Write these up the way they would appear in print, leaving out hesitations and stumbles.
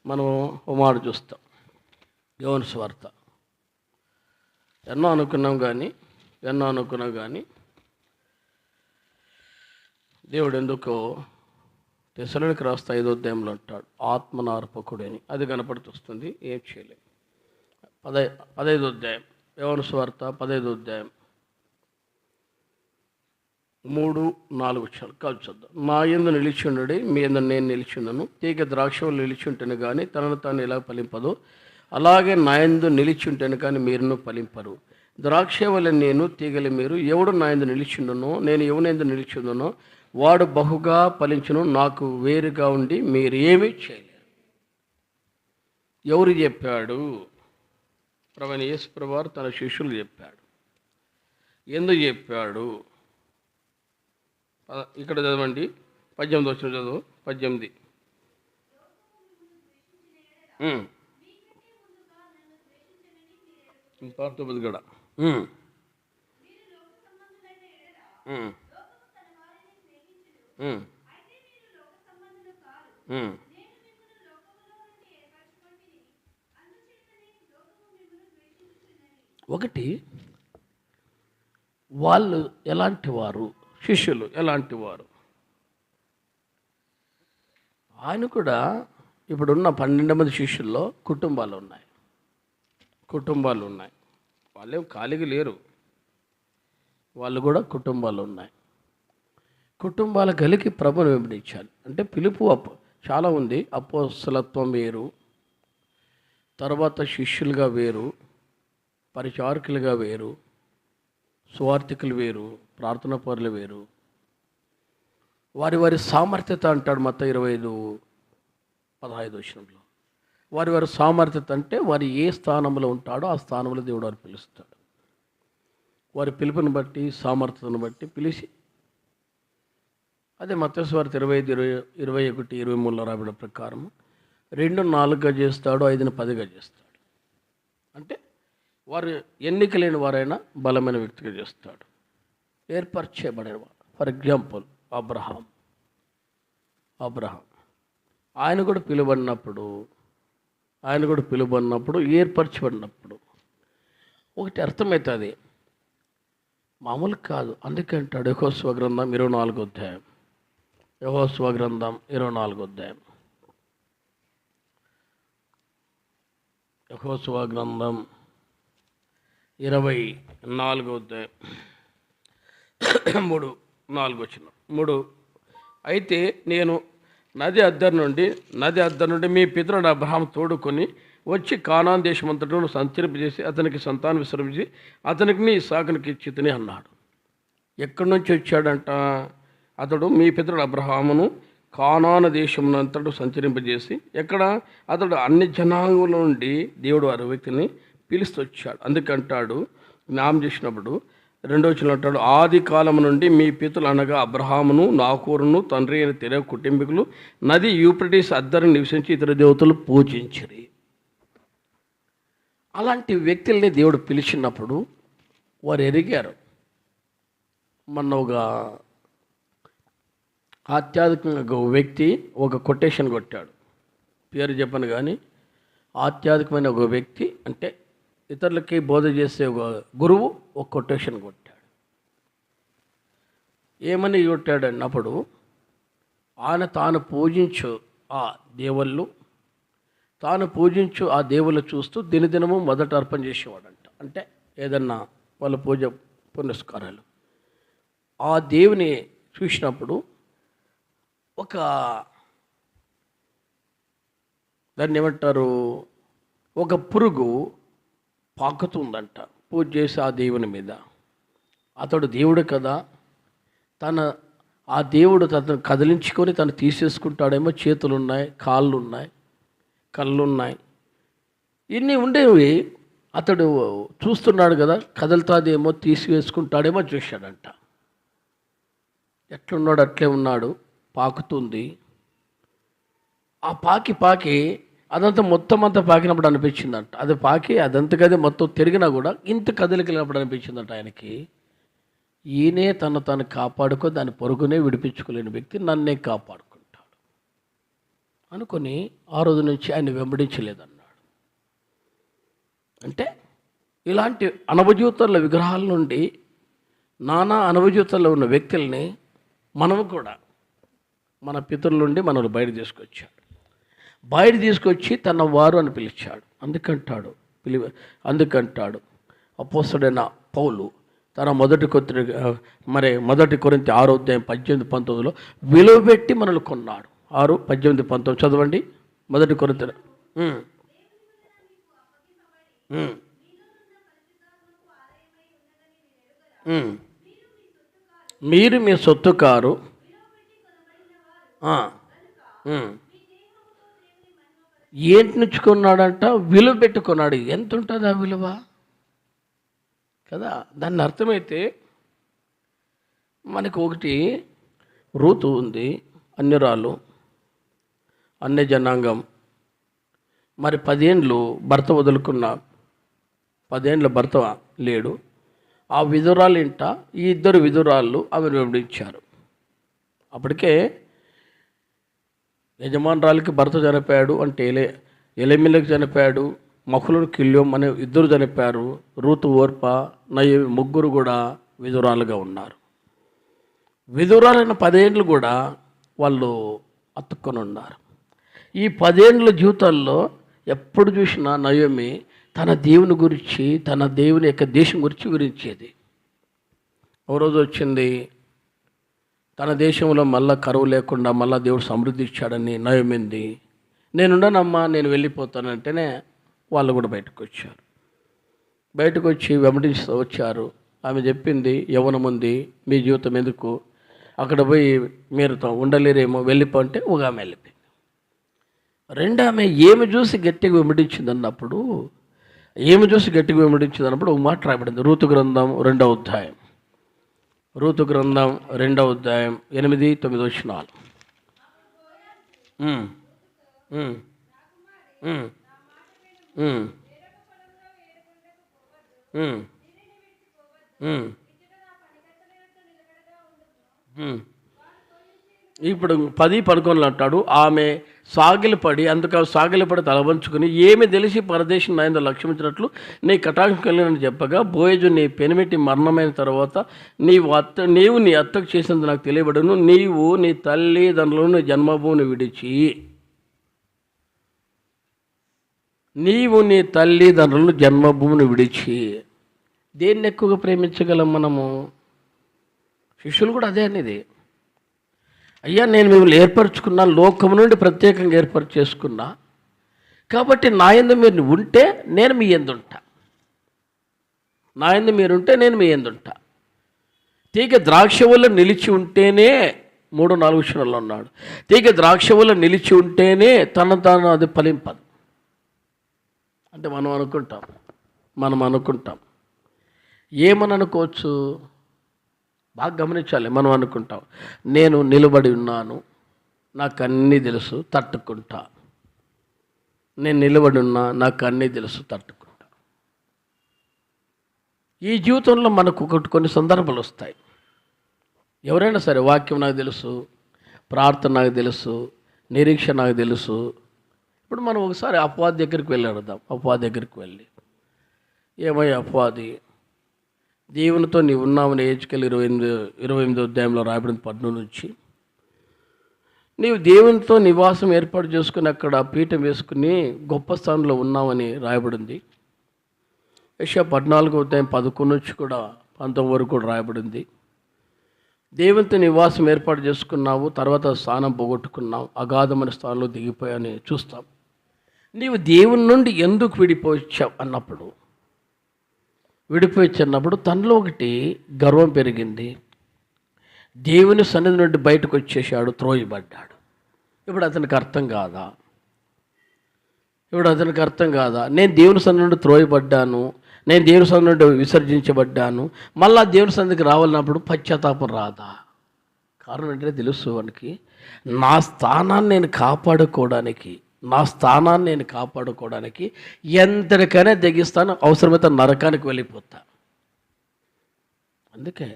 మనం ఓ మాట చూస్తాం. యోహాను సువార్త ఎన్నో అనుకున్నాం కానీ దేవుడు ఎందుకో తెస్సలోనికి రాస్తా 5వ అధ్యాయంలో అంటాడు, ఆత్మనార్పకుడు అని. అది కనపడుతుంది, ఏం చేయలేదు. 15వ అధ్యాయం యోహాను సువార్త 15వ అధ్యాయం 3-4 కాదు చూద్దాం. నా యందు నిలిచి ఉండడి, మీ యందు నేను నిలిచి ఉండను. తీగ ద్రాక్షలో నిలిచి ఉంటేనే కానీ తనను తాను ఎలా ఫలింపదో, అలాగే నా యందు నిలిచి ఉంటేనే కానీ మీరును ఫలింపరు. ద్రాక్షవలె నేను, తీగలి మీరు. ఎవడు నా యందు నిలిచి ఉండనో, నేను ఎవరినందు నిలిచి ఉండనో వాడు బహుగా ఫలించును. నాకు వేరుగా ఉండి మీరు ఏమీ చేయలేరు. ఎవరు చెప్పాడు? ప్రభువైన యేసు ప్రభువారు తన శిష్యులు చెప్పాడు. ఎందుకు చెప్పాడు? ఇక్కడ చదవండి, 18 వచ్చిన చదువు. 18 19 కూడా. ఒకటి, వాళ్ళు ఎలాంటి వారు, శిష్యులు ఎలాంటి వారు? ఆయన కూడా ఇప్పుడున్న 12 మంది శిష్యుల్లో కుటుంబాలు ఉన్నాయి. వాళ్ళేం ఖాళీగా లేరు, వాళ్ళు కూడా కుటుంబాలు ఉన్నాయి. కుటుంబాల కలిగి ప్రభుని వెంబడించాలి. అంటే పిలుపు చాలా ఉంది. అపోస్తలత్వం వేరు, తర్వాత శిష్యులుగా వేరు, పరిచారకులుగా వేరు, సువార్థికులు వేరు, ప్రార్థనా పరులు వేరు. వారి వారి సామర్థ్యత అంటాడు మత్తయి 25:15 వచనంలో. వారి సామర్థ్యత అంటే వారు ఏ స్థానంలో ఉంటాడో ఆ స్థానంలో దేవుడు వారు పిలుస్తాడు. వారి పిలుపుని బట్టి, సామర్థ్యతను బట్టి పిలిచి, అదే మత్తయి సువార్త 25:21-23లో రాబడిన ప్రకారం 2 4గా చేస్తాడు, 5ని 10గా చేస్తాడు. అంటే వారు ఎన్నిక లేని వారైనా బలమైన వ్యక్తిగా చేస్తాడు, ఏర్పరచబడిన వారు. ఫర్ ఎగ్జాంపుల్ అబ్రహాం ఆయన కూడా పిలువబడినప్పుడు ఏర్పరచబడినప్పుడు ఒకటి అర్థమవుతుంది, మామూలు కాదు. అందుకే అంటాడు యెహోషువ గ్రంథం 24వ అధ్యాయం. యెహోషువ గ్రంథం 24వ అధ్యాయం. యెహోషువ గ్రంథం 24వ అధ్యాయం 3-4 వచనం. 3 అయితే నేను నది అద్దరి నుండి మీ పితరుడు అబ్రహాం తోడుకొని వచ్చి కానాన్ దేశమంతటను సంచరింపజేసి అతనికి సంతానం విశ్రమించి అతనికి ఇస్సాకునికి ఇచ్చితిని అన్నాడు. ఎక్కడి నుంచి వచ్చాడంట? అతడు మీ పితరుడు అబ్రహామును కానాను దేశమునంతటూ సంచరింపజేసి, ఎక్కడ? అతడు అన్ని జనాంగముల నుండి దేవుడు వారి వ్యక్తిని పిలుస్తూ వచ్చాడు. అందుకంటాడు, జ్ఞాపం చేసినప్పుడు 2వ వచనంలో అంటాడు, ఆది కాలం నుండి మీ పితరులు అనగా అబ్రహామును, నాకోరును, తండ్రి అయిన తెరవ కుటుంబీకులు నది యూఫ్రటీస్ అద్దరిని నివసించి ఇతర దేవతలు పూజించిరి. అలాంటి వ్యక్తుల్ని దేవుడు పిలిచినప్పుడు వారు ఎరిగారు. మొన్న ఒక ఆధ్యాత్మిక వ్యక్తి ఒక కొటేషన్ కొట్టాడు, పేరు చెప్పను కానీ, ఆధ్యాత్మికమైన ఒక వ్యక్తి అంటే ఇతరులకి బోధ చేసే ఒక గురువు ఒక కొటేషన్ కొట్టాడు. ఏమని కొట్టాడు అన్నప్పుడు, ఆయన తాను పూజించు ఆ దేవుళ్ళు చూస్తూ దినదినము మొదట అర్పణ చేసేవాడంట. అంటే ఏదన్నా వాళ్ళ పూజ పునస్కారాలు ఆ దేవుని చూసినప్పుడు దాన్ని ఏమంటారు, ఒక పురుగు పాకుతుందంట పూజ చేసి ఆ దేవుని మీద. అతడు దేవుడు కదా, ఆ దేవుడు తను కదిలించుకొని తను తీసేసుకుంటాడేమో. చేతులు ఉన్నాయి, కాళ్ళు ఉన్నాయి, కళ్ళు ఉన్నాయి, ఇన్ని ఉండేవి. అతడు చూస్తున్నాడు కదా, కదులుతాదేమో, తీసివేసుకుంటాడేమో చూశాడంట. ఎట్లున్నాడు అట్లే ఉన్నాడు, పాకుతుంది. ఆ పాకి అదంతా మొత్తం అంతా పాకినప్పుడు అనిపించిందంట. అది పాకి అదంతకదే మొత్తం తిరిగినా కూడా ఇంత కదలికలినప్పుడు అనిపించిందంట ఆయనకి, ఈయనే తను కాపాడుకో దాని పొరుగునే విడిపించుకోలేని వ్యక్తి నన్నే కాపాడుకుంటాడు. అనుకొని ఆ రోజు నుంచి ఆయన వెంబడించలేదన్నాడు. అంటే ఇలాంటి అనవజీవితాల విగ్రహాల నుండి, నానా అనవజీవితాల్లో ఉన్న వ్యక్తుల్ని మనము కూడా మన పితరుల నుండి మనల్ని బయట తీసుకొచ్చి తన వారు అని పిలిచాడు. అందుకంటాడు అపోస్తలుడైన పౌలు తన మొదటి కొరింథీ 6:18-19 విలువ పెట్టి మనల్ని కొన్నాడు. 6:18-19 చదవండి. మొదటి కొరింథీ. మీరు మీ సొత్తు కారు. ఏంటి నుంచుకున్నాడంట? విలువ పెట్టుకున్నాడు. ఎంత ఉంటుంది ఆ విలువ కదా? దాన్ని అర్థమైతే మనకు ఒకటి రూతు ఉంది, అన్యురాలు, అన్య జనాంగం. మరి 10 ఏండ్లు భర్త వదులుకున్న, 10 ఏండ్ల భర్త లేడు. ఆ విధురాలు ఇంట ఈ 2 విధురాళ్ళు ఆమెను వెంబడించారు. అప్పటికే యజమానురాలికి భర్త చనిపోయాడు అంటే ఎలెమెలెకు చనిపోయాడు, మహులును కిల్యోం అనే 2 చనిపోయారు. రూతు, ఓర్ప, నయోమి 3 కూడా విధురాలుగా ఉన్నారు. విధురాలైన 10 ఏండ్లు కూడా వాళ్ళు అతుక్కొని ఉన్నారు. ఈ 10 ఏండ్ల జీవితాల్లో ఎప్పుడు చూసినా నయోమి తన దేవుని గురించి, తన దేవుని యొక్క దేశం గురించి వివరించేది. ఓ రోజు వచ్చింది, తన దేశంలో మళ్ళా కరువు లేకుండా మళ్ళా దేవుడు సమృద్ధి ఇచ్చాడని నయోమింది. నేనుండనమ్మా, నేను వెళ్ళిపోతానంటేనే వాళ్ళు కూడా బయటకు వచ్చి వెంబడిస్తూ వచ్చారు. ఆమె చెప్పింది, యవ్వనం ఉంది, మీ జీవితం ఎందుకు, అక్కడ పోయి మీరు ఉండలేరేమో, వెళ్ళిపోంటే ఒక ఆమె వెళ్ళిపోయింది. ఆమె ఏమి చూసి గట్టిగా వెంబడించింది అన్నప్పుడు ఒక మాట రాయబడింది. రూతు గ్రంథం 2వ అధ్యాయం 8-9 వచనాలు. ఇప్పుడు 10-11 అంటాడు. ఆమె సాగిలపడి తలవంచుకుని, ఏమి తెలిసి పరదేశం నాయందు లక్ష్యమించినట్లు నీ కటాక్షం కలిగినని చెప్పగా, బోయజు నీ పెనిమిటి మరణమైన తర్వాత నీవు నీ అత్తకు చేసినందుకు నాకు తెలియబడును. నీవు నీ తల్లిదండ్రులను నీ జన్మభూమిని విడిచి దేన్ని ఎక్కువగా ప్రేమించగలం మనము? శిష్యులు కూడా అదే అనేది. అయ్యా, నేను మిమ్మల్ని ఏర్పరచుకున్నా, లోకము నుండి ప్రత్యేకంగా ఏర్పాటు చేసుకున్నా, కాబట్టి నా యందు మీరు ఉంటే నేను మీ యందు ఉంటా. తీగ ద్రాక్షవల్ల నిలిచి ఉంటేనే, 3-4 విషయాల్లో ఉన్నాడు. తీగ ద్రాక్షవల్ల నిలిచి ఉంటేనే తాను అది ఫలింపదు. అంటే మనం అనుకుంటాం ఏమని అనుకోవచ్చు? బాగా గమనించాలి. మనం అనుకుంటాం, నేను నిలబడి ఉన్నాను, నాకు అన్నీ తెలుసు, తట్టుకుంటా. ఈ జీవితంలో మనకు కొన్ని సందర్భాలు వస్తాయి. ఎవరైనా సరే, వాక్యం నాకు తెలుసు, ప్రార్థన నాకు తెలుసు, నిరీక్షణ నాకు తెలుసు. ఇప్పుడు మనం ఒకసారి అపవాది దగ్గరికి వెళ్ళి అడుగుదాం. అపవాది దగ్గరికి వెళ్ళి, ఏమయ్యా అపవాది, దేవునితో నీవు ఉన్నామని హెచ్కేలు 28వ అధ్యాయంలో రాయబడిన 14 నుంచి, నీవు దేవునితో నివాసం ఏర్పాటు చేసుకుని అక్కడ పీఠం వేసుకుని గొప్ప స్థానంలో ఉన్నామని రాయబడింది. యెషయా 14వ అధ్యాయం 11 నుంచి కూడా 19 వరకు కూడా రాయబడింది. దేవునితో నివాసం ఏర్పాటు చేసుకున్నావు, తర్వాత స్థానం పోగొట్టుకున్నావు, అగాధమైన స్థానంలో దిగిపోయాని చూస్తాం. నీవు దేవుని నుండి ఎందుకు విడిపోయినప్పుడు తనలో ఒకటి గర్వం పెరిగింది. దేవుని సన్నిధి నుండి బయటకు వచ్చేసాడు, త్రోయబడ్డాడు. ఇప్పుడు అతనికి అర్థం కాదా? నేను దేవుని సన్నిధి నుండి త్రోయబడ్డాను, నేను దేవుని సన్నిధి నుండి విసర్జించబడ్డాను, మళ్ళా దేవుని సన్నిధికి రావాలన్నప్పుడు పశ్చాత్తాపం రాదా? కారణం ఏంటంటే తెలుసు వానికి, నా స్థానాన్ని నేను కాపాడుకోవడానికి ఎంతటికైనా తెగిస్తాను, అవసరమైతే నరకానికి వెళ్ళిపోతా. అందుకే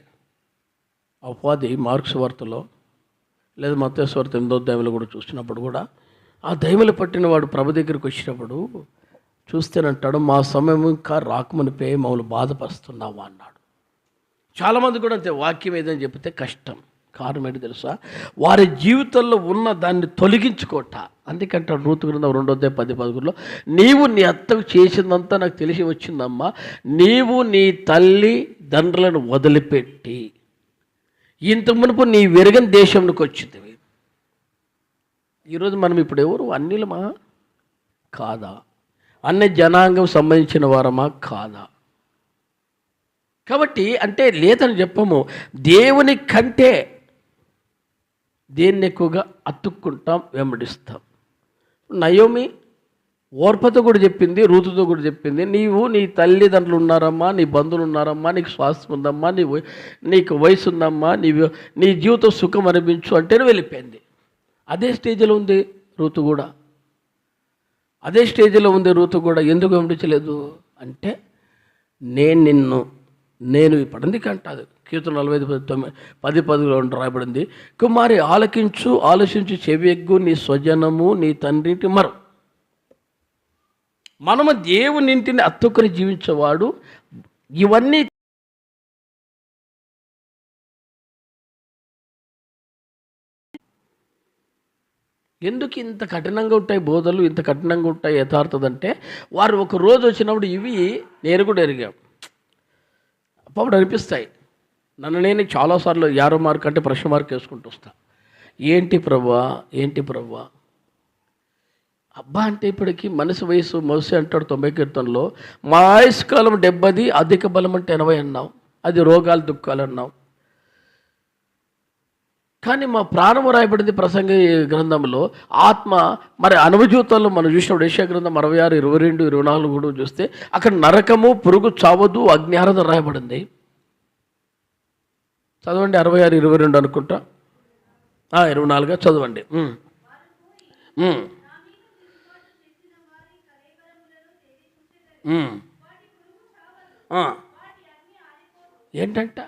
అపవాది మార్క్స్ వార్తలో లేదా మత్తయి వార్త 8వ అధ్యాయంలో కూడా చూసినప్పుడు కూడా ఆ దయ్యములు పట్టిన వాడు ప్రభు దగ్గరికి వచ్చినప్పుడు చూస్తేనంటాడు, మా సమయం ఇంకా రాకమునిపే మమ్మల్ని బాధపరుస్తున్నావా అన్నాడు. చాలామంది కూడా అంతే, వాక్యం ఏదని చెప్తే కష్టం. కారణం ఏంటి తెలుసా? వారి జీవితంలో ఉన్న దాన్ని తొలగించుకోట. అందుకంటాడు రూతు గ్రంథం 2:10-11, నీవు నీ అత్తకు చేసిందంతా నాకు తెలిసి వచ్చిందమ్మా, నీవు నీ తల్లి తండ్రులను వదిలిపెట్టి ఇంత మునుపు నీ వెరగని దేశంలోకి వచ్చింది. ఈరోజు మనం ఇప్పుడు ఎవరు? అన్యులమా కాదా? అన్ని జనాంగం సంబంధించిన వారమా కాదా? కాబట్టి అంటే లేదని చెప్పము, దేవుని కంటే దేన్ని ఎక్కువగా అతుక్కుంటాం, వెంబడిస్తాం. నయోమి ఓర్పతో కూడా చెప్పింది, రూతుతో కూడా చెప్పింది, నీవు నీ తల్లిదండ్రులు ఉన్నారమ్మా, నీ బంధువులు ఉన్నారమ్మా, నీకు స్వాస్థ్యం ఉందమ్మా, నీకు వయసు ఉందమ్మా, నీ జీవితం సుఖం అనిపించు అంటేనే వెళ్ళిపోయింది. అదే స్టేజ్లో ఉంది రూతు కూడా. అదే స్టేజ్లో ఉంది రూతు కూడా. ఎందుకు వెంబడించలేదు అంటే, నేను ఇప్పుడు అందుకంటాదు కీర్తన 45:10-11 రాయబడింది, కుమారి ఆలకించు, ఆలోచించు, చెవియగ్గు, నీ స్వజనము నీ తండ్రింటి మరం. మనము దేవునింటిని అత్తుకొని జీవించేవాడు. ఇవన్నీ ఎందుకు ఇంత కఠినంగా ఉంటాయి బోధలు, ఇంత కఠినంగా ఉంటాయి యథార్థదంటే, వారు ఒక రోజు వచ్చినప్పుడు ఇవి నేను కూడా ఎరిగాం. అప్పుడు అనిపిస్తాయి. నన్ను నేను చాలాసార్లు 50 మార్క్ అంటే ప్రశ్న మార్క్ వేసుకుంటూ వస్తా. ఏంటి ప్రభా అబ్బా అంటే ఇప్పటికి మనిషి వయసు మనిషి అంటాడు 90 కీర్తనలో, మా ఆయుష్కాలం 70, అధిక బలం అంటే 80 అన్నావు. అది రోగాలు దుఃఖాలు అన్నావు. కానీ మా ప్రాణము రాయబడింది ప్రసంగి గ్రంథంలో ఆత్మ. మరి అనుభవజీవితంలో మనం చూసినప్పుడు యెషయా గ్రంథం 66, 22, 24 కూడా చూస్తే అక్కడ నరకము, పురుగు చావదు, అగ్నిహారద రాయబడింది. చదవండి 66, 22 అనుకుంటా, 24 చదవండి. ఏంటంట?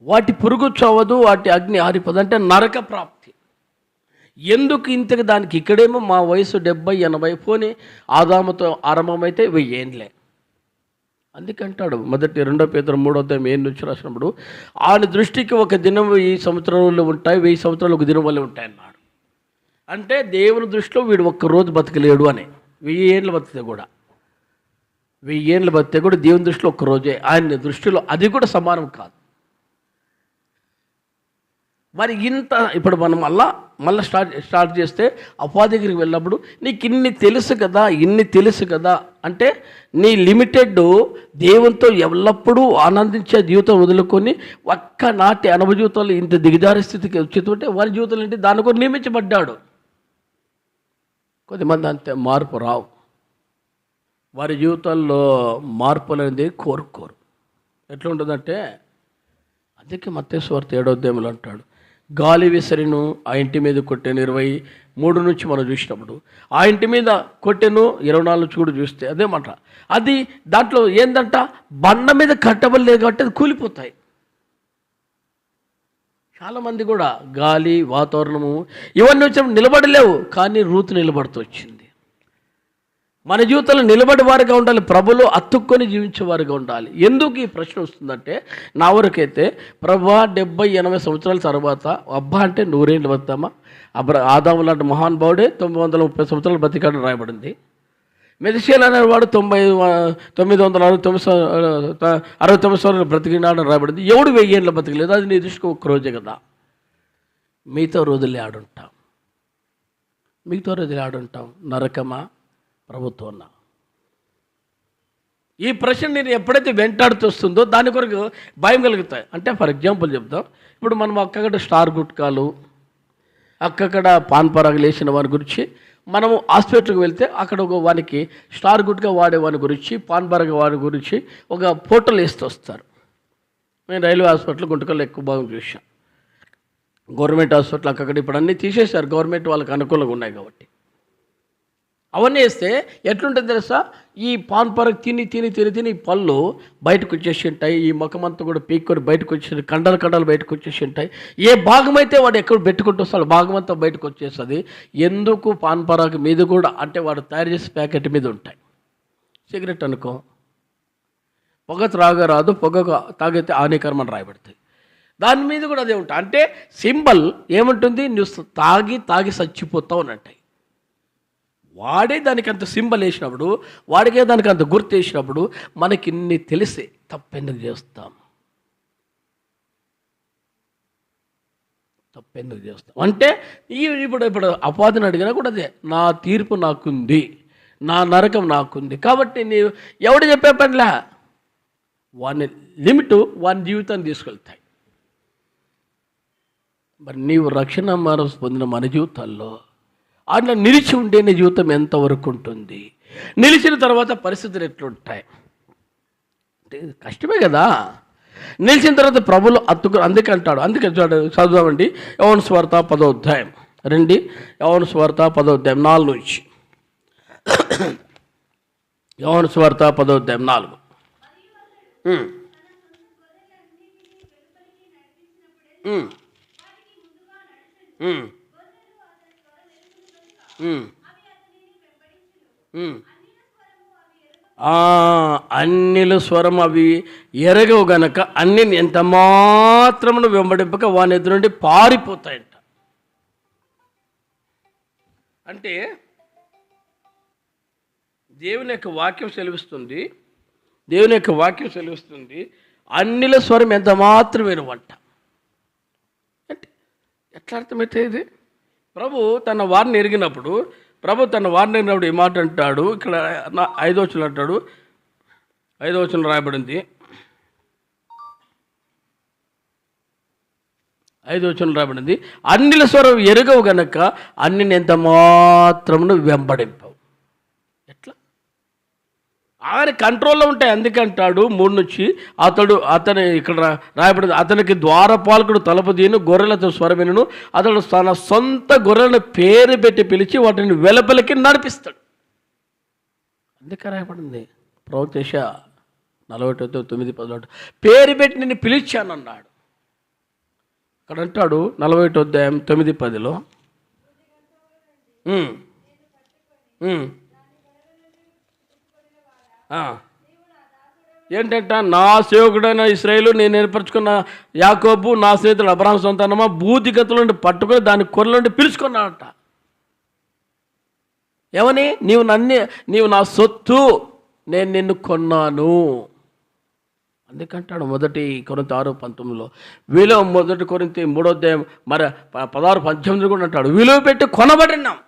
వాటి పురుగు చావదు, వాటి అగ్ని ఆరిపోదు అంటే నరక ప్రాప్తి. ఎందుకు ఇంతకు దానికి? ఇక్కడేమో మా వయసు 70, 80, పోనీ ఆదాముతో ఆరంభమైతే 1000 ఏండ్లే. అందుకంటాడు 2 పేతురు 3:7 నుంచి రాసినప్పుడు, ఆయన దృష్టికి ఒక దినం 1000 సంవత్సరాలు ఉంటాయి, 1000 సంవత్సరాలు ఒక దినం వల్లే ఉంటాయి అన్నాడు. అంటే దేవుని దృష్టిలో వీడు ఒక్కరోజు బతకలేడు అని. 1000 ఏండ్లు బతికితే కూడా 1000 ఏండ్లు బతికితే కూడా దేవుని దృష్టిలో ఒక్కరోజే. ఆయన దృష్టిలో అది కూడా సమానం కాదు. మరి ఇంత ఇప్పుడు మనం మళ్ళీ స్టార్ట్ చేస్తే అపవాది దగ్గరికి వెళ్ళినప్పుడు, నీకు ఇన్ని తెలుసు కదా అంటే నీ లిమిటెడ్ దేవునితో ఎల్లప్పుడూ ఆనందించే జీవితం వదులుకొని ఒక్కనాటి అనుభవ జీవితంలో ఇంత దిగజారి స్థితికి వచ్చేతుంటే వారి జీవితంలో ఏంటి? దాని కూడా నియమించబడ్డాడు. కొద్దిమంది అంతే, మార్పు రావు. వారి జీవితాల్లో మార్పులు అనేది కోరుకోరు. ఎట్లా ఉంటుందంటే, అందుకే మత్తయి సువార్త 7వ అధ్యాయంలో అంటాడు, గాలి విసరిను ఆ ఇంటి మీద కొట్టెను. 23 నుంచి మనం చూసినప్పుడు ఆ ఇంటి మీద కొట్టెను, 24 నుంచి కూడా చూస్తే అదేమాట. అది దాంట్లో ఏందంట, బండ మీద కట్టబడలేదు కాబట్టి అది కూలిపోతాయి. చాలామంది కూడా గాలి, వాతావరణము ఇవన్నీ వచ్చినప్పుడు నిలబడలేవు, కానీ రూతు నిలబడుతూ వచ్చింది. మన జీవితంలో నిలబడి వారిగా ఉండాలి, ప్రభులో అతుక్కొని జీవించేవారుగా ఉండాలి. ఎందుకు ఈ ప్రశ్న వస్తుందంటే, నా వరకైతే ప్రభా 70, 80 సంవత్సరాల తర్వాత అబ్బా అంటే 100 ఏళ్ళు బతామా? ఆదాము లాంటి మహానుభావుడే 930 సంవత్సరాలు బతికాడని రాయబడింది. మెదిషేల్ అనేవాడు 969 సంవత్సరాలు బ్రతికినాడని రాయబడింది. ఎవడు 1000 ఏళ్ళు బతికలేదు. అది నీ దృష్టికి ఒక్క రోజే కదా. మిగతా రోజులే ఆడుంటాం. నరకమా, ప్రభుత్వం? ఈ ప్రశ్న నేను ఎప్పుడైతే వెంటాడుతూ వస్తుందో దాని కొరకు భయం కలుగుతాయి. అంటే ఫర్ ఎగ్జాంపుల్ చెప్తాం, ఇప్పుడు మనం అక్కడ స్టార్ గుట్కాలు, అక్కడ పాన్ పరాగులు వేసిన వారి గురించి మనము హాస్పిటల్కి వెళ్తే అక్కడ ఒక వానికి స్టార్ గుట్కా వాడే వాని గురించి, పాన్ పరాగ వాడి గురించి ఒక ఫోటోలు వేస్తూ వస్తారు. నేను రైల్వే హాస్పిటల్ గుంటకల్లో ఎక్కువ బాగా చూసాను. గవర్నమెంట్ హాస్పిటల్ అక్కడ ఇప్పుడు అన్నీ తీసేశారు, గవర్నమెంట్ వాళ్ళకి అనుకూలంగా ఉన్నాయి కాబట్టి. అవన్నీ వేస్తే ఎట్లుంటుంది తెలుసా, ఈ పాన్ పరకు తిని తిని తిని తిని ఈ పళ్ళు బయటకు వచ్చేసి ఉంటాయి, ఈ ముఖమంతా కూడా పీక్కొని బయటకు వచ్చేసి కండలు కండలు బయటకు వచ్చేసి ఉంటాయి. ఏ భాగం అయితే వాడు ఎక్కడ పెట్టుకుంటూ వస్తాడు భాగం అంతా బయటకు వచ్చేస్తుంది. ఎందుకు పాన్ పరాకు మీద కూడా అంటే వాడు తయారు చేసే ప్యాకెట్ మీద ఉంటాయి. సిగరెట్ అనుకో, పొగ త్రాగరాదు, పొగ తాగితే హానికరం అని రాయబడుతుంది, దాని మీద కూడా అదే ఉంటాయి. అంటే సింబల్ ఏముంటుంది, నువ్వు తాగి తాగి చచ్చిపోతావు అని అంటాయి. వాడే దానికి అంత సింబల్ వేసినప్పుడు, వాడికే దానికి అంత గుర్తు వేసినప్పుడు మనకి ఇన్ని తెలిసే తప్పెందుకు చేస్తాం, తప్పెందుకు చేస్తాం అంటే ఇప్పుడు అపాధిని అడిగినా కూడా అదే, నా తీర్పు నాకుంది, నా నరకం నాకుంది. కాబట్టి నీవు ఎవడు చెప్పే పనిలా, వాని లిమిట్ వాని జీవితాన్ని తీసుకెళ్తాయి. మరి నీవు రక్షణ మనసు పొందిన మన జీవితాల్లో అట్లా నిలిచి ఉండే నీ జీవితం ఎంతవరకు ఉంటుంది, నిలిచిన తర్వాత పరిస్థితులు ఎట్లుంటాయి అంటే కష్టమే కదా. నిలిచిన తర్వాత ప్రభులు అందుకే అంటాడు, అందుకే చదువుదామండి యోహాను సువార్త 10వ అధ్యాయం రండి, యోహాను సువార్త 10వ అధ్యాయం 4 నుంచి. యోహాను సువార్త 10వ అధ్యాయం 4. అన్నిల స్వరం అవి ఎరగవు గనక అన్ని ఎంత మాత్రమును వెంబడింపక వాని ఎదురు నుండి పారిపోతాయంట. అంటే దేవుని యొక్క వాక్యం సెలవిస్తుంది, దేవుని యొక్క వాక్యం సెలవిస్తుంది అన్నిల స్వరం ఎంత మాత్రం వినవంట. అంటే ఎట్లా అర్థమైతే ఇది, ప్రభు తన వారిని ఎరిగినప్పుడు ఈ మాట అంటాడు. ఇక్కడ 5వ వచనం అంటాడు, 5వ వచనం రాయబడింది, 5వ వచనం రాయబడింది అన్నిల స్వరం ఎరుగవు గనక అన్నిని ఎంత మాత్రమును వెంబడింపవు. ఎట్లా ఆయన కంట్రోల్లో ఉంటాయి. అందుకంటాడు 3 నుంచి అతను ఇక్కడ రాయబడింది, అతనికి ద్వారపాలకుడు తలుపు తీయను, గొర్రెలతో స్వరమినను, అతడు తన సొంత గొర్రెలను పేరు పెట్టి పిలిచి వాటిని వెలుపలికి నడిపిస్తాడు. అందుకే రాయబడింది ప్రవక్త యెషయా 41:9-10 పేరు పెట్టి నిన్ను పిలిచానన్నాడు. అక్కడ అంటాడు 41 అధ్యాయం 9-10లో ఏంటంట, నా సేవకుడైన ఇశ్రాయేలు, నేను ఏర్పరచుకున్న యాకోబు, నా స్నేహితుడు అబ్రహాము సంతానమా, భూదిగతుల నుండి పట్టుకొని దాని కొర్రల నుండి పిలుచుకున్నాడట. ఏమని, నీవు నా సొత్తు, నేను నిన్ను కొన్నాను. అందుకంటాడు 1 కొరింథీ 6:19 విలువ, 1 కొరింథీ 3వ అధ్యాయం మరి 16:18 కూడా అంటాడు, విలువ పెట్టి కొనబడినాం.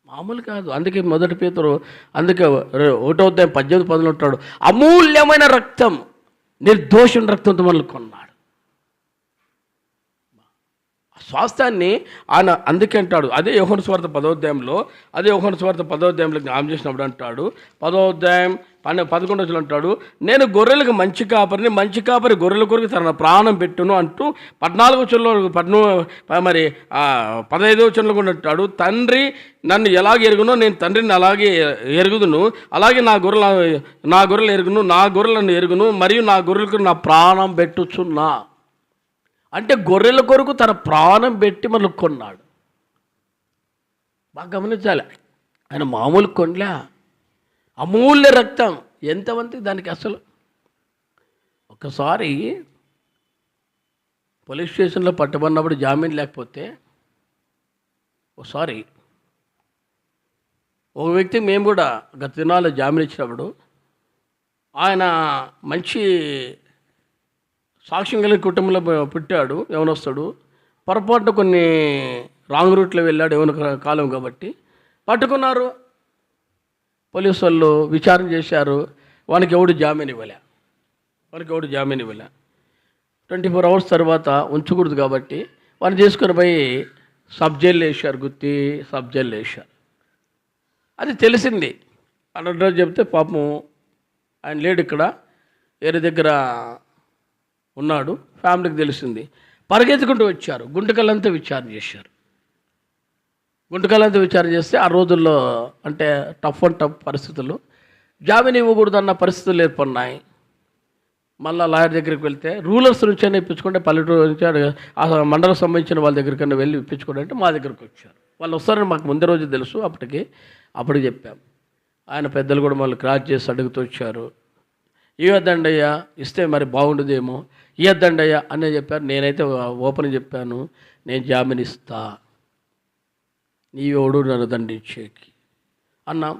మామూలు కాదు. అందుకే 1 పేతురు, అందుకే 1వ అధ్యాయం 18-10 ఉంటాడు, అమూల్యమైన రక్తం, నిర్దోషం రక్తంతో మనల్ని కొన్నాడు. స్వాస్థ్యాన్ని ఆయన అందుకే అంటాడు. అదే యోహాను సువార్త 10వ అధ్యాయంలో, జ్ఞాపకం చేసినప్పుడు అంటాడు 10వ అధ్యాయం 11వ వచనంలో అంటాడు, నేను గొర్రెలకు మంచి కాపరి గొర్రెల కొరకు తన ప్రాణం పెట్టును అంటూ 14వ వచనంలో మరి 15వ వచనంలో కూడా అంటాడు, తండ్రి నన్ను ఎలాగ ఎరుగునో నేను తండ్రిని అలాగే ఎరుగుదును, అలాగే నా గొర్రెలు ఎరుగును, నా గొర్రెలను ఎరుగును, మరియు నా గొర్రెలకు నా ప్రాణం పెట్టుచున్నా. అంటే గొర్రెల కొరకు తన ప్రాణం పెట్టి మనల్ని కొన్నాడు. బాగా గమనించాలి, ఆయన మామూలు కొనలే, అమూల్య రక్తం. ఎంతమంది దానికి అసలు. ఒకసారి పోలీస్ స్టేషన్లో పట్టబడినప్పుడు జామీన్ లేకపోతే, ఒకసారి ఒక వ్యక్తికి మేము కూడా గత దినాల్లో జామీన్ ఇచ్చినప్పుడు, ఆయన మంచి సాక్ష్యం కలిగిన కుటుంబంలో పుట్టాడు, యవనస్తుడు. పొరపాటున కొన్ని రాంగ్ రూట్లో వెళ్ళాడు యవన కాలం కాబట్టి పట్టుకున్నారు. పోలీసు వాళ్ళు విచారణ చేశారు, వానికి ఎవడు జామీన్ ఇవ్వలే. 24 hours తర్వాత ఉంచకూడదు కాబట్టి వాడిని తీసుకొని పోయి సబ్ జైల్లో వేశారు, గుత్తి సబ్ జైల్లో వేశారు. అది తెలిసింది. అడ్రస్ చెప్తే పాపం ఆయన లేడు, ఇక్కడ వేరే దగ్గర ఉన్నాడు. ఫ్యామిలీకి తెలిసింది, పరిగెత్తుకుంటూ వచ్చారు, గుంటకల్లంతా విచారణ చేశారు. గుంటకాలంతో విచారణ చేస్తే ఆ రోజుల్లో అంటే టఫ్ పరిస్థితులు, జామీన్ ఇవ్వకూడదన్న పరిస్థితులు ఏర్పడినాయి. మళ్ళీ లాయర్ దగ్గరికి వెళ్తే రూలర్స్ నుంచి అయినా ఇప్పించుకుంటే పల్లెటూరు నుంచి ఆ మండలం సంబంధించిన వాళ్ళ దగ్గరికైనా వెళ్ళి ఇప్పించుకోండి అంటే మా దగ్గరికి వచ్చారు. వాళ్ళు వస్తారని మాకు ముందే రోజు తెలుసు. అప్పటికి చెప్పాం. ఆయన పెద్దలు కూడా మళ్ళీ క్రాస్ చేసి అడుగుతూ వచ్చారు. ఇవ్వద్దండి అయ్యా, ఇస్తే మరి బాగుండదేమో, ఇవ్వద్దండి అయ్యా అనే చెప్పారు. నేనైతే ఓపెన్ చెప్పాను, నేను జామీన్ ఇస్తా, నీవెవడు నన్ను దండించేకి అన్నాం.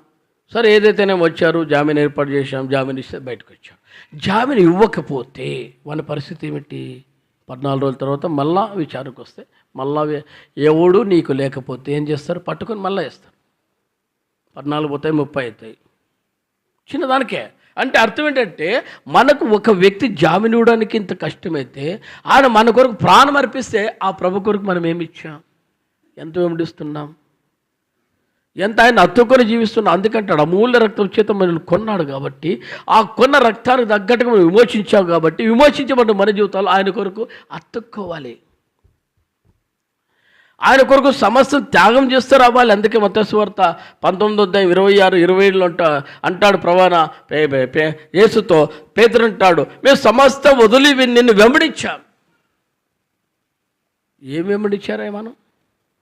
సరే ఏదైతేనే వచ్చారు, జామీన్ ఏర్పాటు చేశాం, జామీన్ ఇస్తే బయటకు వచ్చాం. జామీన్ ఇవ్వకపోతే వాళ్ళ పరిస్థితి ఏమిటి? 14 రోజుల తర్వాత మళ్ళా విచారణకు వస్తే మళ్ళా ఎవడు నీకు లేకపోతే ఏం చేస్తారు? పట్టుకొని మళ్ళీ వేస్తారు. 14 పోతాయి, 30 అవుతాయి, చిన్నదానికే. అంటే అర్థం ఏంటంటే, మనకు ఒక వ్యక్తి జామీన్ ఇవ్వడానికి ఇంత కష్టమైతే ఆయన మన కొరకు ప్రాణం అర్పిస్తే ఆ ప్రభు కొరకు మనం ఏమి ఇచ్చాం? ఎంత వెంబడిస్తున్నాం? ఎంత ఆయన హత్తుకొని జీవిస్తున్నాం. అందుకంటాడు, అమూల్య రక్తం చేత మనల్ని కొన్నాడు కాబట్టి, ఆ కొన్న రక్తానికి తగ్గట్టుగా మనం విమోచించాం కాబట్టి, విమోచించబడిన మన జీవితాలు ఆయన కొరకు అతుక్కోవాలి, ఆయన కొరకు సమస్తం త్యాగం చేస్తూ రావాలి. అందుకే మత్తయి సువార్త 19:26-27 అంటాడు ప్రవణ యేసుతో, పేతురు అంటాడు, మేము సమస్తం వదిలి నిన్ను వెంబడించాం. ఏం వెంబడించారా మనం?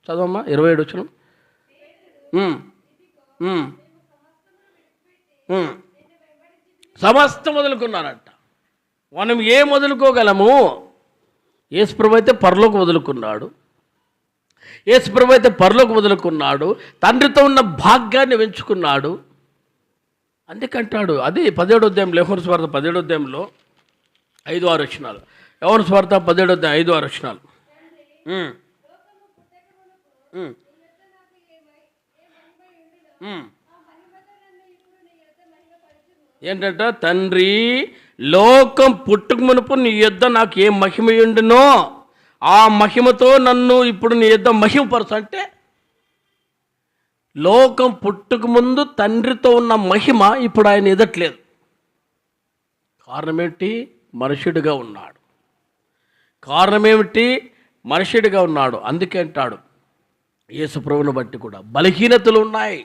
చదవమ్మా 27 వచనం. సమస్తం వదులుకున్నారంట. మనం ఏం వదులుకోగలము? యేసుప్రభు అయితే పరలోకం వదులుకున్నాడు. యేసుప్రభు అయితే పరలోకం వదులుకున్నాడు, తండ్రితో ఉన్న భాగ్యాన్ని పెంచుకున్నాడు. అందుకంటాడు, అది 17వ అధ్యాయంలో, యోహాను సువార్త 17వ అధ్యాయంలో 5-6 వచనాలు. యోహాను సువార్త 17వ అధ్యాయం 5-6 వచనాలు. ఏంటంట? తండ్రి, లోకం పుట్టుక మునుపు నీ యొద్ద నాకు ఏ మహిమ ఉండునో ఆ మహిమతో నన్ను ఇప్పుడు నీ యొద్ద మహిమపరచు. అంటే లోకం పుట్టుక ముందు తండ్రితో ఉన్న మహిమ ఇప్పుడు ఆయన ఎదట్లేదు. కారణమేమిటి? మనుషుడిగా ఉన్నాడు. కారణమేమిటి? మనుషుడిగా ఉన్నాడు. అందుకే అంటాడు, యేసు ప్రభువుని బట్టి కూడా బలహీనతలు ఉన్నాయి,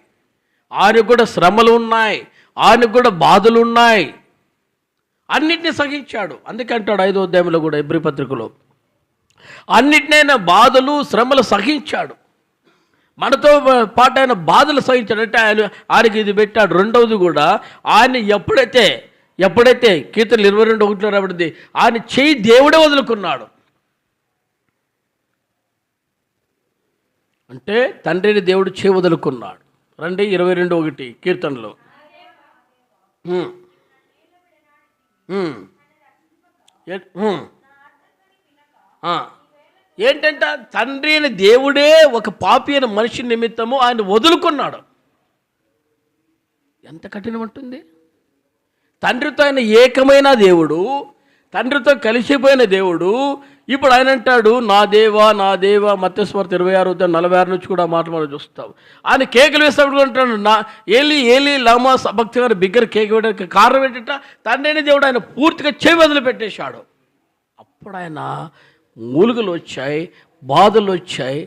ఆయనకు కూడా శ్రమలు ఉన్నాయి, ఆయనకు కూడా బాధలు ఉన్నాయి, అన్నిటినీ సహించాడు. అందుకే అంటాడు 5వ అధ్యాయంలో కూడా, హెబ్రీ పత్రికలో, అన్నిటినైనా బాధలు శ్రమలు సహించాడు. మనతో పాటు ఆయన బాధలు సహించాడు. అంటే ఆయనకి ఇది పెట్టాడు. రెండవది కూడా, ఆయన ఎప్పుడైతే కీర్తనలు 22:1 రాబడింది, ఆయన చేయి దేవుడే వదులుకున్నాడు. అంటే తండ్రిని దేవుడు చేయి వదులుకున్నాడు. రండి 22:1 కీర్తనలో. ఏంటంటే తండ్రి అయిన దేవుడే ఒక పాపి అయిన మనిషి నిమిత్తము ఆయన వదులుకున్నాడు. ఎంత కఠినం ఉంటుంది? తండ్రితో ఆయన ఏకమైన దేవుడు, తండ్రితో కలిసిపోయిన దేవుడు, ఇప్పుడు ఆయన అంటాడు, నా దేవా నా దేవా. మత్తయి సువార్త 26:46 నుంచి కూడా మాట మనం చూస్తాం. ఆయన కేకలు వేసినప్పుడు అంటాడు, నా ఏలి ఏలి లామా సబక్తనీ గారి బిగ్గర కేక వేయడానికి కారణం ఏంటంటే, తండ్రి అయిన దేవుడు ఆయన పూర్తిగా చేయి వదిలిపెట్టేశాడు. అప్పుడు ఆయన మూలుగులు వచ్చాయి, బాధలు వచ్చాయి,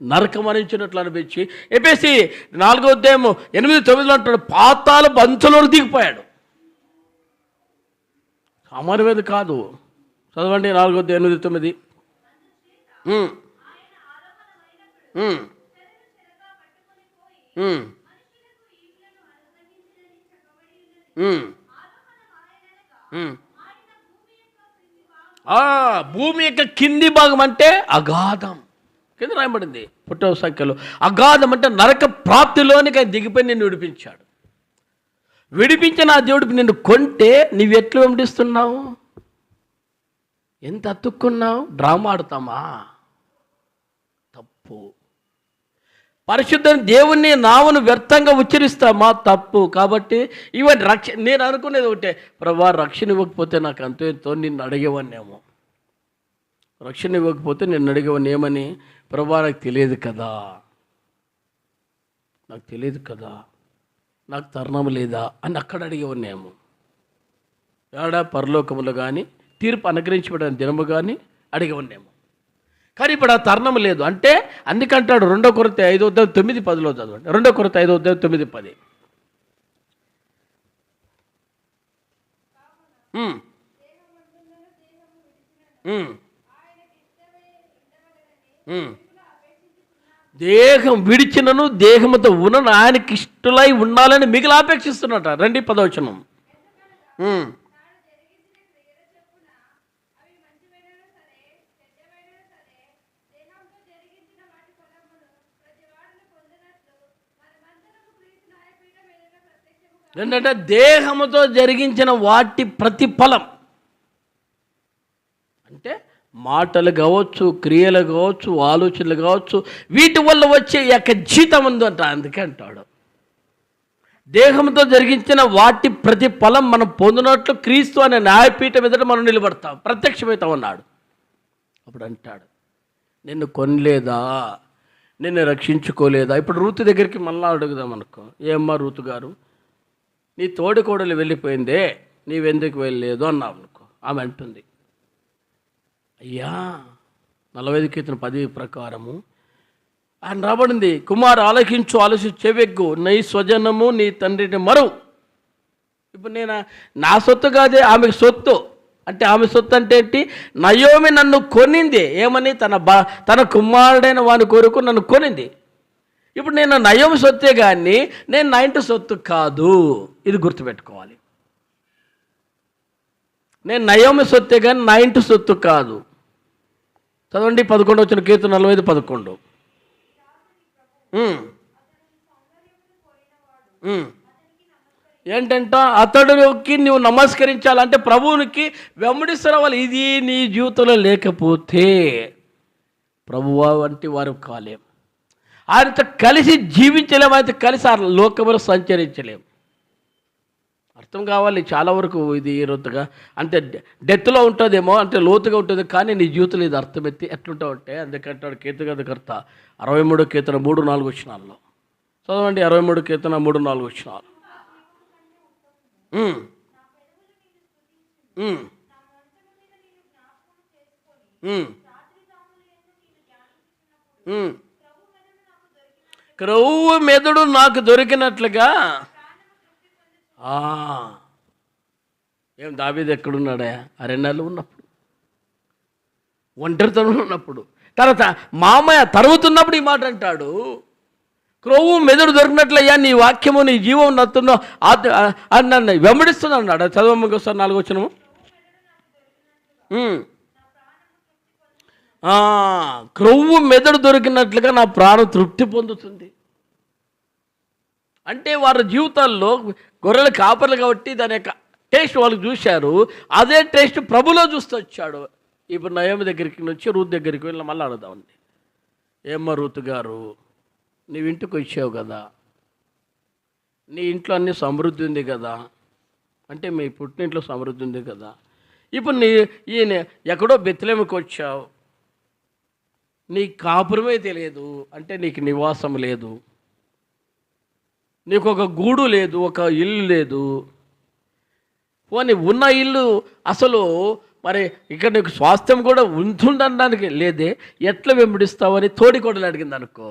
నరకమరించినట్లు అనిపించి, ఎఫెసీ 4వ అధ్యాయం 8-9 అంటాడు, పాతాళ బంచులోకి దిగిపోయాడు. సామాన్యమైనది కాదు. చదవండి 4వ అధ్యాయం 8-9. భూమి యొక్క కింది భాగం అంటే అగాధం కింద రాయబడింది పుట్టవ సంఖ్యలో. అగాధం అంటే నరక ప్రాప్తిలోనికి దిగిపోయి నిన్ను విడిపించాడు. విడిపించిన ఆ దేవుడికి నిన్ను కొంటే నువ్వెట్లు వెంబడిస్తున్నావు? ఎంత అతుక్కున్నావు? డ్రామా ఆడుతామా? తప్పు. పరిశుద్ధ దేవుని నామను వ్యర్థంగా ఉచ్చరిస్తామా? తప్పు. కాబట్టి ఇవన్నీ నేను అనుకునేది ఒకటే, ప్రభా రక్షణ ఇవ్వకపోతే నాకు అంతో ఎంతో నిన్ను అడిగేవాన్నేమో, రక్షణ ఇవ్వకపోతే నిన్ను అడిగేవాన్ని ఏమని, ప్రభా నాకు తెలియదు కదా, నాకు తరుణం లేదా అని అక్కడ అడిగేవాన్నేమో. ఏడా పరలోకములు కానీ తీర్పు అనుగ్రహించబడిన దినము కానీ అడిగేవాన్నేమో. కానీ ఇప్పుడు ఆ తరుణం లేదు. అంటే అందుకంటాడు 2 కొరింథీ 5:9-10 చదవండి. 2 కొరింథీ 5:9-10. దేహం విడిచినను దేహముతో ఉన్నను ఆయనకి ఇష్టలై ఉండాలని మిగిలి ఆపేక్షిస్తున్నట. 10వ వచనం. ఏంటంటే దేహముతో జరిగించిన వాటి ప్రతిఫలం అంటే మాటలు కావచ్చు, క్రియలు కావచ్చు, ఆలోచనలు కావచ్చు, వీటి వల్ల వచ్చే యొక్క జీతం ఉందంట. అందుకే అంటాడు దేహంతో జరిగించిన వాటి ప్రతిఫలం మనం పొందినట్లు క్రీస్తు అనే న్యాయపీఠం ఎదుట మనం నిలబడతాం, ప్రత్యక్షమవుతాం అన్నాడు. అప్పుడు అంటాడు నిన్ను కొనలేదా, నిన్ను రక్షించుకోలేదా? ఇప్పుడు రూతు దగ్గరికి మళ్ళా అడుగుదాం అనుకో, ఏమ్మా రూతు గారు నీ తోడికోడలు వెళ్ళిపోయిందే, నీవెందుకు వెళ్ళలేదు అన్నావు అనుకో. ఆమె అంటుంది అయ్యా 45 కీర్తన 10 ప్రకారము ఆయన రాబడింది, కుమారు ఆలోచించు, ఆలోచించు, చెవెగ్గు, నీ స్వజనము నీ తండ్రిని మరువు. ఇప్పుడు నేను నా సొత్తు కాదే, ఆమెకు సొత్తు. అంటే ఆమె సొత్తు అంటే ఏంటి? నయోమి నన్ను కొనింది. ఏమని? తన కుమారుడైన వాని కొరకు నన్ను కొనింది. ఇప్పుడు నేను నయోమి సొత్తే కానీ నేను నా ఇంటి సొత్తు కాదు. ఇది గుర్తుపెట్టుకోవాలి. నేను నయోమి సొత్తే కానీ నా ఇంటి సొత్తు కాదు. చదవండి 11 వచ్చిన కీర్తన 45:11. ఏంటంట అతడికి నువ్వు నమస్కరించాలంటే ప్రభువునికి వెంబడిస్తున్న ఇది నీ జీవితంలో లేకపోతే ప్రభువా వంటి వారు కాలేం. ఆయనతో కలిసి జీవించలేము, ఆయనతో కలిసి ఆ లోకంలో సంచరించలేము. అర్థం కావాలి. చాలా వరకు ఇది రొత్తుగా అంటే డెత్లో ఉంటుందేమో, అంటే లోతుగా ఉంటుంది, కానీ నీ జీవితంలో ఇది అర్థమెత్తి ఎట్లుంటావు అంటే అందుకంటాడు కీర్తనకర్త 63 కీర్తన 3-4 వచనాల్లో. చదవండి 63 కీర్తన 3-4 వచనాలు. క్రొవ్వు మెదడు నాకు దొరికినట్లుగా. ఏం దావీదు ఎక్కడున్నాడా? అరణ్యాల్లో ఉన్నప్పుడు, ఒంటరితనం ఉన్నప్పుడు, తర్వాత మామయ్య తరుగుతున్నప్పుడు ఈ మాట అంటాడు, క్రొవ్వు మెదడు దొరికినట్లయ్యా నీ వాక్యము నీ జీవం నన్ను నన్ను వెంబడిస్తుంది అన్నాడు. చదవమ్మకి ఒకసారి 4వ వచనము. క్రొవ్వు మెదడు దొరికినట్లుగా నా ప్రాణం తృప్తి పొందుతుంది. అంటే వారి జీవితాల్లో గొర్రెల కాపర్లు కాబట్టి దాని యొక్క టేస్ట్ వాళ్ళు చూశారు. అదే టేస్ట్ ప్రభులో చూస్తూ వచ్చాడు. ఇప్పుడు నయోమి దగ్గరికి నుంచి రూతు దగ్గరికి వెళ్ళి మళ్ళీ అడుగుదామండి, ఏమ్మా రూతు గారు నీవు ఇంటికి వచ్చావు కదా, నీ ఇంట్లో అన్ని సమృద్ధి ఉంది కదా, అంటే మీ పుట్టినింట్లో సమృద్ధి ఉంది కదా, ఇప్పుడు ఈయన ఎక్కడో బెత్లెహేముకి వచ్చావు, నీ కాపురమే తెలియదు, అంటే నీకు నివాసం లేదు, నీకు ఒక గూడు లేదు, ఒక ఇల్లు లేదు, పోనీ ఉన్న ఇల్లు అసలు మరి ఇక్కడ నీకు స్వాస్థ్యం కూడా ఉంటుండడానికి లేదే, ఎట్లా వెంబడిస్తావని తోడికోడలు అడిగింది అనుకో.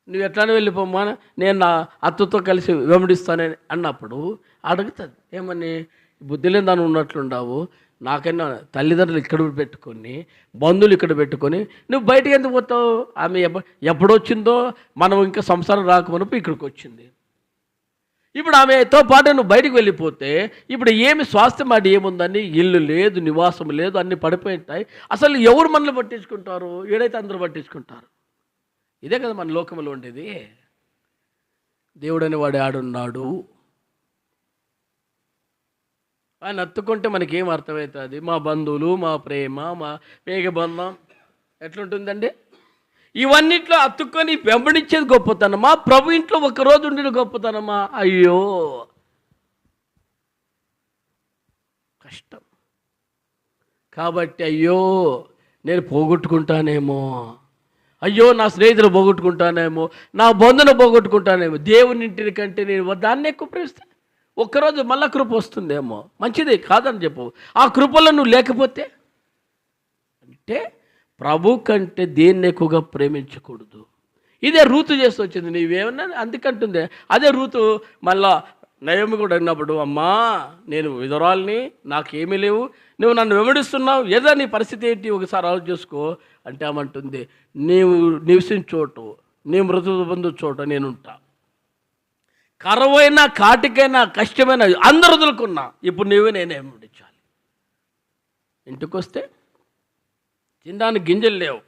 నువ్వు ఎట్లానే వెళ్ళిపోమ్మా, నేను నా అత్తతో కలిసి వెంబడిస్తానని అన్నప్పుడు అడుగుతుంది ఏమని, బుద్ధి లేని దాన్ని ఉన్నట్లుండావు, నాకైనా తల్లిదండ్రులు ఇక్కడ పెట్టుకొని బంధువులు ఇక్కడ పెట్టుకొని నువ్వు బయటకు ఎందుకు పోతావు? ఆమె ఎప్పుడొచ్చిందో మనం ఇంకా సంసారం రాకమునపు ఇక్కడికి వచ్చింది. ఇప్పుడు ఆమెతో పాటు నువ్వు బయటకు వెళ్ళిపోతే ఇప్పుడు ఏమి స్వాస్థ్యం అది ఏముందని, ఇల్లు లేదు, నివాసం లేదు, అన్నీ పడిపోయింటాయి. అసలు ఎవరు మనల్ని పట్టించుకుంటారు? ఏడైతే అందరూ పట్టించుకుంటారు. ఇదే కదా మన లోకంలో ఉండేది. దేవుడని వాడు ఆడున్నాడు, ఆయన అత్తుకుంటే మనకేం అర్థమవుతుంది? మా బంధువులు, మా ప్రేమ, మా వేగబంధం ఎట్లుంటుందండి? ఇవన్నిట్లో అత్తుకొని వెంబడించేది గొప్పతనమా? ప్రభు ఇంట్లో ఒకరోజు ఉండేది గొప్పతనమా? అయ్యో కష్టం. కాబట్టి అయ్యో నేను పోగొట్టుకుంటానేమో, అయ్యో నా స్నేహితులు పోగొట్టుకుంటానేమో, నా బంధువులు పోగొట్టుకుంటానేమో. దేవుని ఇంటిని కంటే నేను దాన్ని ఎక్కువ ప్రేమిస్తాను. ఒక్కరోజు మళ్ళా కృప వస్తుందేమో, మంచిదే కాదని చెప్పు. ఆ కృపలో నువ్వు లేకపోతే అంటే ప్రభు కంటే దేన్ని ఎక్కువగా ప్రేమించకూడదు. ఇదే రూతు చేస్తూ వచ్చింది. నీవేమన్నా అందుకంటుంది. అదే రూతు మళ్ళా నయోమి కూడా అన్నప్పుడు, అమ్మా నేను విధురాల్ని, నాకేమీ లేవు, నువ్వు నన్ను వెంబడిస్తున్నావు, ఏదో నీ పరిస్థితి ఏంటి ఒకసారి ఆలోచన చేసుకో అంటే ఏమంటుంది, నీవు నివసించే చోటు, నీ మృదు బంధు చోట నేనుంటా, కరువైనా కాటికైనా కష్టమైనా అందరు వదులుకున్నా, ఇప్పుడు నీవే నేనే వెంబడించాలి. ఇంటికి వస్తే తినడానికి గింజలు లేవు,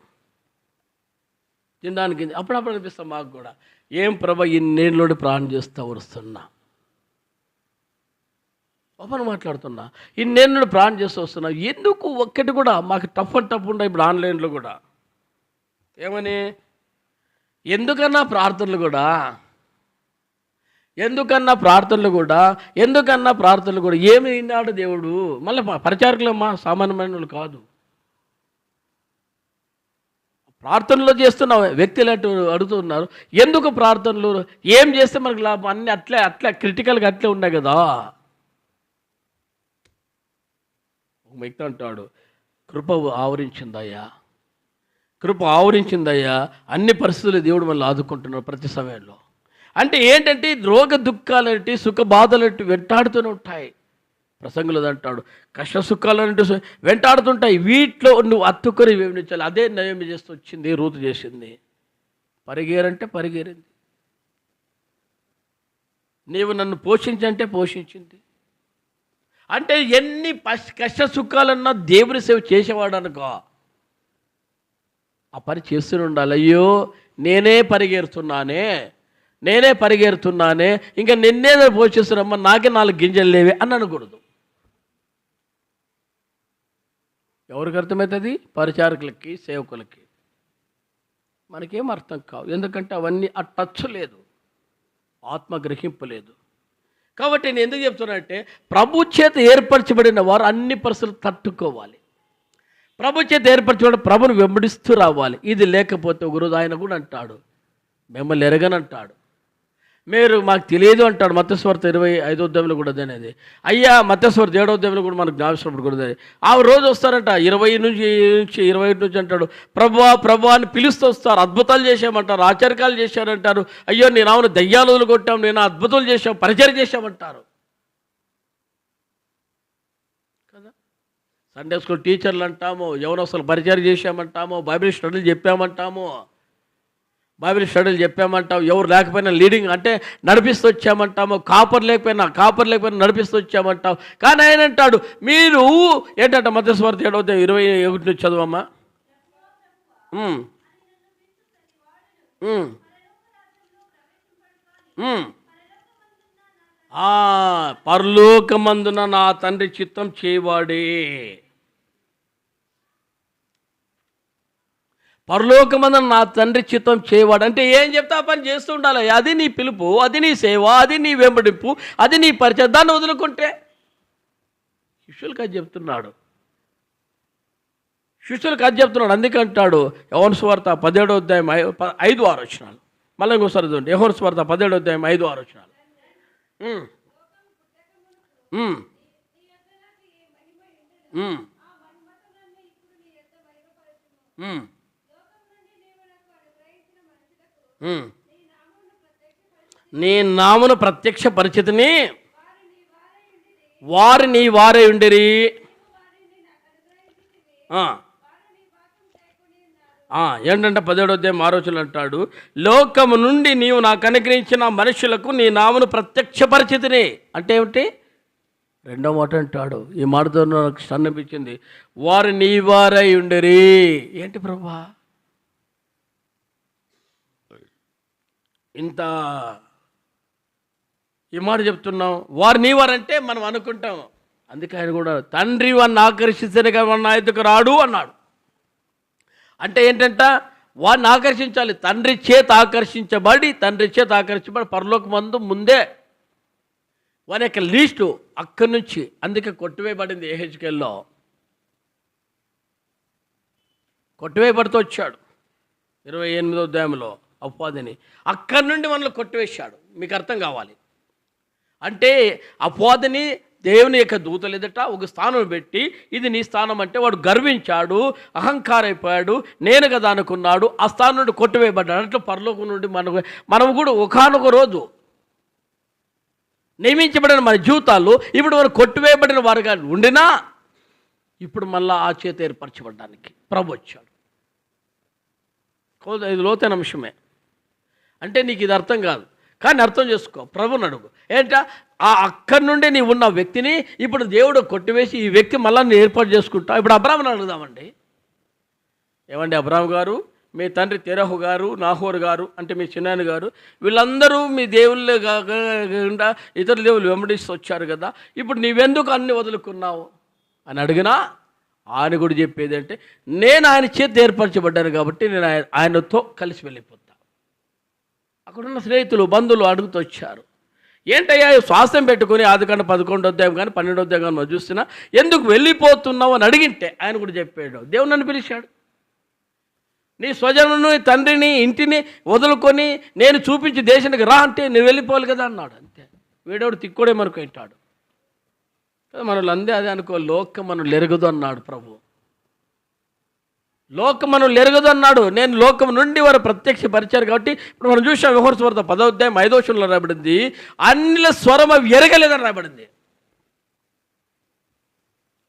తినడానికి గింజ అప్పుడప్పుడు అనిపిస్తాం మాకు కూడా, ఏం ప్రభా ఇన్నేళ్ళలోడి ప్రాణం చేస్తూ వస్తున్నా, ఓపెన్ మాట్లాడుతున్నా, ఇన్నేళ్ళలోడి ప్రాణం చేస్తూ వస్తున్నా, ఎందుకు ఒక్కటి కూడా మాకు టఫ్ ఉండే ఇప్పుడు ఆన్లైన్లో కూడా ఏమని, ఎందుకన్నా ప్రార్థనలు కూడా ఏమి విన్నాడు దేవుడు. మళ్ళీ పరిచారకులమ్మా, సామాన్యమైన వాళ్ళు కాదు. ప్రార్థనలో చేస్తున్న వ్యక్తులు అడుగుతున్నారు, ఎందుకు ప్రార్థనలు, ఏం చేస్తే మనకు లాభం, అన్నీ అట్లా క్రిటికల్గా అట్లే ఉన్నాయి కదా. ఒక వ్యక్తి అంటాడు, కృప ఆవరించిందయ్యా, అన్ని పరిస్థితులు దేవుడు మళ్ళీ ఆదుకుంటున్నాడు ప్రతి సమయంలో. అంటే ఏంటంటే రోగ దుఃఖాలంటే సుఖ బాధలంటే వెంటాడుతూనే ఉంటాయి. ప్రసంగులు అంటాడు, కష్ట సుఖాలంటూ వెంటాడుతుంటాయి, వీటిలో నువ్వు అత్తుకొని వేమించాలి. అదే నయోమి చేస్తూ వచ్చింది, రూతు చేసింది. పరిగేరంటే పరిగేరింది, నీవు నన్ను పోషించంటే పోషించింది. అంటే ఎన్ని కష్ట సుఖాలన్నా దేవుని సేవ చేసేవాడు అనుకో, ఆ పని చేస్తూనే ఉండాలి. అయ్యో నేనే పరిగెడుతున్నానే, ఇంకా నిన్నే పోషిస్తున్నామ్మా, నాకే 4 గింజలు లేవే అని అనకూడదు. ఎవరికి అర్థమవుతుంది? పరిచారకులకి, సేవకులకి. మనకేం అర్థం కావు, ఎందుకంటే అవన్నీ ఆ టచ్ లేదు, ఆత్మ గ్రహింపు లేదు. కాబట్టి నేను ఎందుకు చెప్తున్నానంటే, ప్రభు చేత ఏర్పరచబడిన వారు అన్ని పరిస్థితులు తట్టుకోవాలి. ప్రభు చేత ఏర్పరచబడి ప్రభుని వెంబడిస్తూ రావాలి. ఇది లేకపోతే ఒకరోజు ఆయన కూడా అంటాడు, మిమ్మల్ని ఎరగనంటాడు, మీరు మాకు తెలియదు అంటాడు. మత్తయి సువార్త 25వ అధ్యాయంలో కూడా అదేనేది. అయ్యా మత్తయి సువార్త 7వ అధ్యాయంలో కూడా మనకు జ్ఞాపకం కూడా ఆ రోజు వస్తారంట 20 నుంచి 21 నుంచి అంటాడు, ప్రభు అని పిలుస్తూ వస్తారు, అద్భుతాలు చేసామంటారు, ఆశ్చర్యాలు చేశారంటారు. అయ్యో నేను అవును దయ్యాలు వదులుకొట్టాం, నేను అద్భుతాలు చేశాం, పరిచయం చేశామంటారు కదా. సండే స్కూల్ టీచర్లు అంటాము, యవనస్తులు పరిచయం చేశామంటాము, బైబిల్ స్టడీలు చెప్పామంటావు, ఎవరు లేకపోయినా లీడింగ్ అంటే నడిపిస్తూ వచ్చామంటాము, కాపర్ లేకపోయినా నడిపిస్తూ వచ్చామంటావు. కానీ ఆయన అంటాడు, మీరు ఏంటంటే మత్తయి సువార్త 7:21 నుంచి చదవమ్మా. పరలోకమందున నా తండ్రి చిత్తం చేయవాడే, పరలోకమందున నా తండ్రి చిత్తం చేయవాడు. అంటే ఏం చెప్తా పని చేస్తూ ఉండాలి. అది నీ పిలుపు, అది నీ సేవ, అది నీ వెంబడింపు, అది నీ పరిచయం. దాన్ని వదులుకుంటే శిష్యులకు అది చెప్తున్నాడు. అందుకంటాడు యోహాను సువార్త 17వ అధ్యాయం 5-6 వచనాలు. మళ్ళీ ఇంకోసారి చూడండి, యోహాను సువార్త 17వ అధ్యాయం 5-6 వచనాలు. నీ నామమును ప్రత్యక్ష పరిచితిని, వారు నీ వారే ఉండిరి. ఏంటంటే 17వ అధ్యాయం 6వ వచనం అంటాడు, లోకము నుండి నీవు నాకు అనుగ్రహించిన మనుషులకు నీ నామను ప్రత్యక్ష పరిచితిని. అంటే ఏమిటి? 2వ మాట అంటాడు, ఈ మాటతో నాకు అనిపించింది, వారు నీ వారై ఉండిరి. ఏంటి ప్రభా ఇంత ఈ మాట చెప్తున్నాం? వారు నీ వారంటే మనం అనుకుంటాం. అందుకే ఆయన కూడా తండ్రి వాడిని ఆకర్షిస్తేనే కదా వాడిని నా ఎదుకు రాడు అన్నాడు. అంటే ఏంటంట, వాడిని ఆకర్షించాలి. తండ్రి చేత ఆకర్షించబడి పరలోకమందు ముందే వాని యొక్క లీస్టు అక్కడి నుంచి, అందుకే కొట్టివేయబడింది. ఏహెచ్కేల్లో కొట్టివేయబడుతూ వచ్చాడు 28వ అధ్యాయంలో అపవాదిని. అక్కడి నుండి మనల్ని కొట్టివేశాడు. మీకు అర్థం కావాలి. అంటే అపవాదిని దేవుని యొక్క దూతలు ఎదుట ఒక స్థానం పెట్టి ఇది నీ స్థానం అంటే వాడు గర్వించాడు, అహంకారైపోయాడు, నేను కదా అనుకున్నాడు, ఆ స్థానం నుండి కొట్టివేయబడ్డాడు. అట్లా పరలోకం నుండి మనం కూడా ఒకానొక రోజు నియమించబడిన మన జీవితాల్లో ఇప్పుడు మనం కొట్టివేయబడిన వారుగా ఉండినా ఇప్పుడు మళ్ళా ఆ చేత ఏర్పరచబడడానికి ప్రభు వచ్చాడు. ఇది లోతైన అంశమే. అంటే నీకు ఇది అర్థం కాదు, కానీ అర్థం చేసుకో. ప్రభుని అడుగు. ఏంటా అక్కడి నుండి నీ ఉన్న వ్యక్తిని ఇప్పుడు దేవుడు కొట్టివేసి ఈ వ్యక్తి మళ్ళీ నేను ఏర్పాటు చేసుకుంటా. ఇప్పుడు అబ్రాహాముని అడుగుదామండి. ఏమండి అబ్రాహాం గారు, మీ తండ్రి తెరహు గారు, నాహోరు గారు అంటే మీ చిన్నాయన గారు, వీళ్ళందరూ మీ దేవుళ్ళే కాకుండా ఇతర దేవుళ్ళు వెంబడిస్తూ వచ్చారు కదా, ఇప్పుడు నీవెందుకు అన్ని వదులుకున్నావు అని అడిగినా ఆయన కూడా చెప్పేది అంటే నేను ఆయన చేతి ఏర్పరచబడ్డాను కాబట్టి నేను ఆయనతో కలిసి వెళ్ళిపోతా. అక్కడున్న స్నేహితులు బంధువులు అడుగుతూ వచ్చారు, ఏంటయ్యా శ్వాసం పెట్టుకుని ఆదికాండం 11వ అధ్యాయం కానీ 12వ అధ్యాయం కానీ మనం చూస్తున్నా ఎందుకు వెళ్ళిపోతున్నావు అని అడిగింటే ఆయన కూడా చెప్పాడు, దేవుడు నన్ను పిలిచాడు. నీ స్వజనును తండ్రిని ఇంటిని వదులుకొని నేను చూపించి దేశానికి రా అంటే నేను వెళ్ళిపోవాలి కదా అన్నాడు. అంతే. వీడేవాడు తిక్కుడే మనకు వింటాడు. మనల్ని అందే అదే అనుకో, లోకం మనం లెరగదు అన్నాడు ప్రభు. లోకం మనం లెరగదు అన్నాడు. నేను లోకం నుండి వారు ప్రత్యక్షపరిచారు కాబట్టి ఇప్పుడు మనం చూసాం యోహాను సువార్త 10వ అధ్యాయం 5వ వచనంలో రాయబడింది, అన్నిల స్వరం అవి ఎరగలేదని రాయబడింది.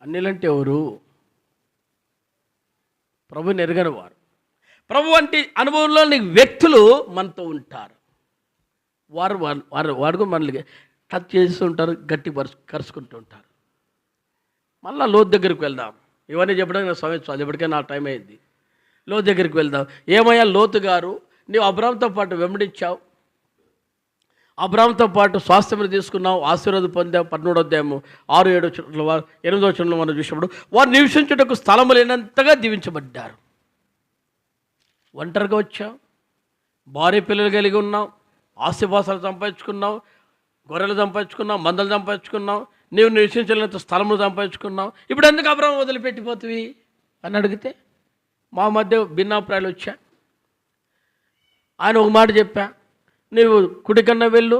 అన్నిలంటే ఎవరు? ప్రభుని ఎరగని వారు. ప్రభు వంటి అనుభవంలో నీకు వ్యక్తులు మనతో ఉంటారు. వారు మనల్ని టచ్ చేస్తూ ఉంటారు, గట్టి కరుచుకుంటూ ఉంటారు. మళ్ళీ లోతు దగ్గరికి వెళ్దాం. ఇవన్నీ చెప్పడానికి నాకు సమయం చాలు, ఇప్పటికే నా టైం అయింది. లోతు దగ్గరికి వెళ్దాం. ఏమయ్యా లోతు గారు, నీవు అబ్రాహాముతో పాటు వెంబడించావు, అబ్రాహాముతో పాటు స్వాస్థ్యం తీసుకున్నావు, ఆశీర్వాదం పొందావు. 13వ అధ్యాయము 6, 7 వచనంలో 8వ వచనంలో మనం చూసినప్పుడు వారు నివసించుటకు స్థలము లేనంతగా దీవించబడ్డారు. ఒంటరిగా వచ్చావు, భార్య పిల్లలు కలిగి ఉన్నావు, ఆస్తిపాసాలు సంపాదించుకున్నావు, గొర్రెలు సంపాదించుకున్నావు, మందలు సంపాదించుకున్నావు, నీవు నివసించలేనంత స్థలము సంపాదించుకున్నావు. ఇప్పుడు ఎందుకు అబ్రాహాము వదిలిపెట్టిపోతువి అని అడిగితే మా మధ్య భిన్నాభిప్రాయాలు వచ్చా. ఆయన ఒక మాట చెప్పా, నువ్వు కుడికన్నా వెళ్ళు,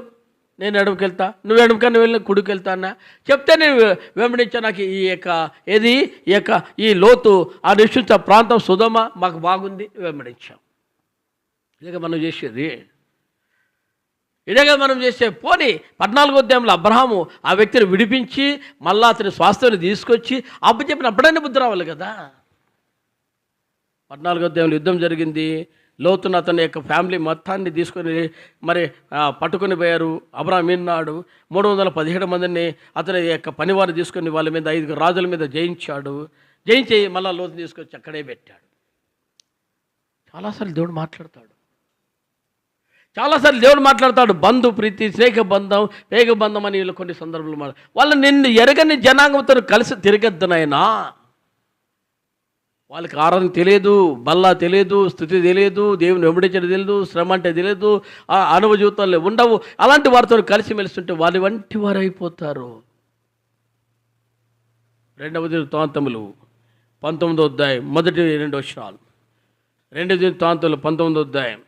నేను ఎడమకి వెళ్తా, నువ్వు ఎడమకన్నా వెళ్ళి కుడికి వెళ్తా అన్నా. చెప్తే నేను వెంబడించా. నాకు ఈ లోతు ఆ నివసించే ప్రాంతం సుధమ మాకు బాగుంది, వెంబడించాం. ఇదే మనం చేసేది, ఇదే కదా మనం చేసే. పోనీ 14వ అధ్యాయంలో అబ్రహాము ఆ వ్యక్తిని విడిపించి మళ్ళా అతని స్వాస్థ్యాన్ని తీసుకొచ్చి చెప్పిన అప్పుడైనా బుద్ధి రావాలి కదా. 14వ అధ్యాయంలో యుద్ధం జరిగింది. లోతును అతని యొక్క ఫ్యామిలీ మొత్తాన్ని తీసుకొని మరి పట్టుకొని పోయారు. అబ్రహాం విన్నాడు. 317 మందిని అతని యొక్క పనివారు తీసుకొని వాళ్ళ మీద 5 రాజుల మీద జయించాడు. జయించి మళ్ళీ లోతు తీసుకొచ్చి అక్కడే పెట్టాడు. చాలాసార్లు దేవుడు మాట్లాడతాడు. బంధు ప్రీతి, స్నేహ బంధం, వేగ బంధం అని వీళ్ళు కొన్ని సందర్భాలు వాళ్ళు నిన్ను ఎరగని జనాంగంతో కలిసి తిరగద్దనైనా వాళ్ళకి ఆరాధన తెలియదు, బల్లా తెలియదు, స్థుతి తెలియదు, దేవుని వెంబడించడం తెలియదు, శ్రమ అంటే తెలియదు, ఆ అనుభవ జీవితాల్లో ఉండవు. అలాంటి వారితో కలిసి మెలుస్తుంటే వాళ్ళ వంటి వారు అయిపోతారు. 2వ దినవృత్తాంతములు 19వ అధ్యాయం 1-2 వచనాలు. 2వ దినవృత్తాంతములు 19వ అధ్యాయం.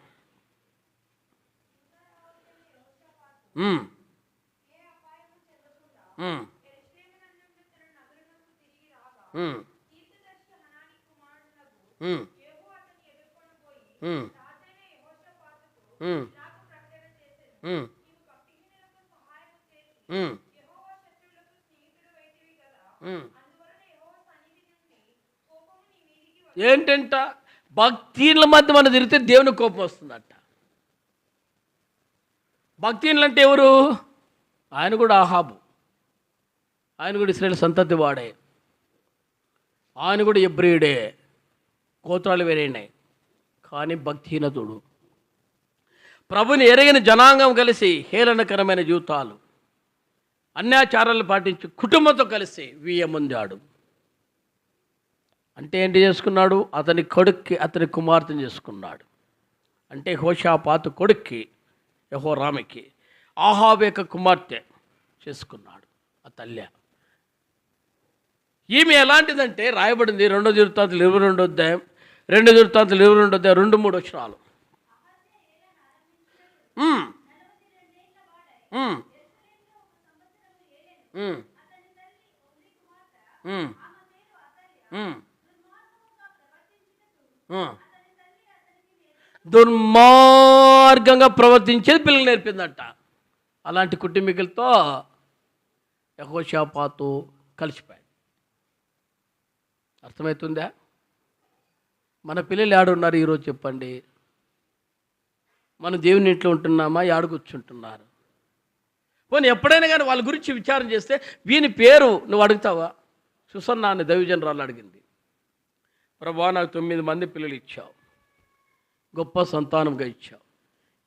ఏంటంట భక్తిల మధ్య మనం తిరిగితే దేవుని కోపం వస్తుందట. భక్తిహీనులు అంటే ఎవరు? ఆయన కూడా ఆహాబు, ఆయన కూడా ఇశ్రాయేలు సంతతి వాడే, ఆయన కూడా ఎబ్రీయుడే, గోత్రాలు వేరేనాయి. కానీ భక్తిహీనతుడు, ప్రభుని ఎరగిన జనాంగం కలిసి హేళనకరమైన జీవితాలు, అన్యాచారాలు పాటించి కుటుంబంతో కలిసి వీయముందాడు. అంటే ఏంటి చేసుకున్నాడు? అతని కొడుక్కి అతని కుమార్తెను చేసుకున్నాడు. అంటే హోషాపాతు కొడుక్కి యెహోరాముకి ఆహాబు యొక్క కుమార్తె చేసుకున్నాడు ఆ తల్లి. ఈమె ఎలాంటిదంటే రాయబడింది 2వ దినవృత్తాంతములు 22వ అధ్యాయం, 2వ దినవృత్తాంతములు 22వ అధ్యాయం 2-3 వచనాలు. దుర్మార్గంగా ప్రవర్తించేది పిల్లలు నేర్పిందంట. అలాంటి కుటుంబీకులతో యెహోషాపాతు కలిసిపోయాడు. అర్థమవుతుందా? మన పిల్లలు ఏడున్నారు ఈరోజు చెప్పండి? మనం దేవుని ఇంట్లో ఉంటున్నామా, ఏడు కూర్చుంటున్నారు? పోనీ ఎప్పుడైనా కానీ వాళ్ళ గురించి విచారం చేస్తే వీని పేరు నువ్వు అడుగుతావా? సుసన్న అనే దైవజనరాలు అడిగింది, ప్రభువా నాకు 9 మంది పిల్లలు ఇచ్చావు, గొప్ప సంతానంగా ఇచ్చావు,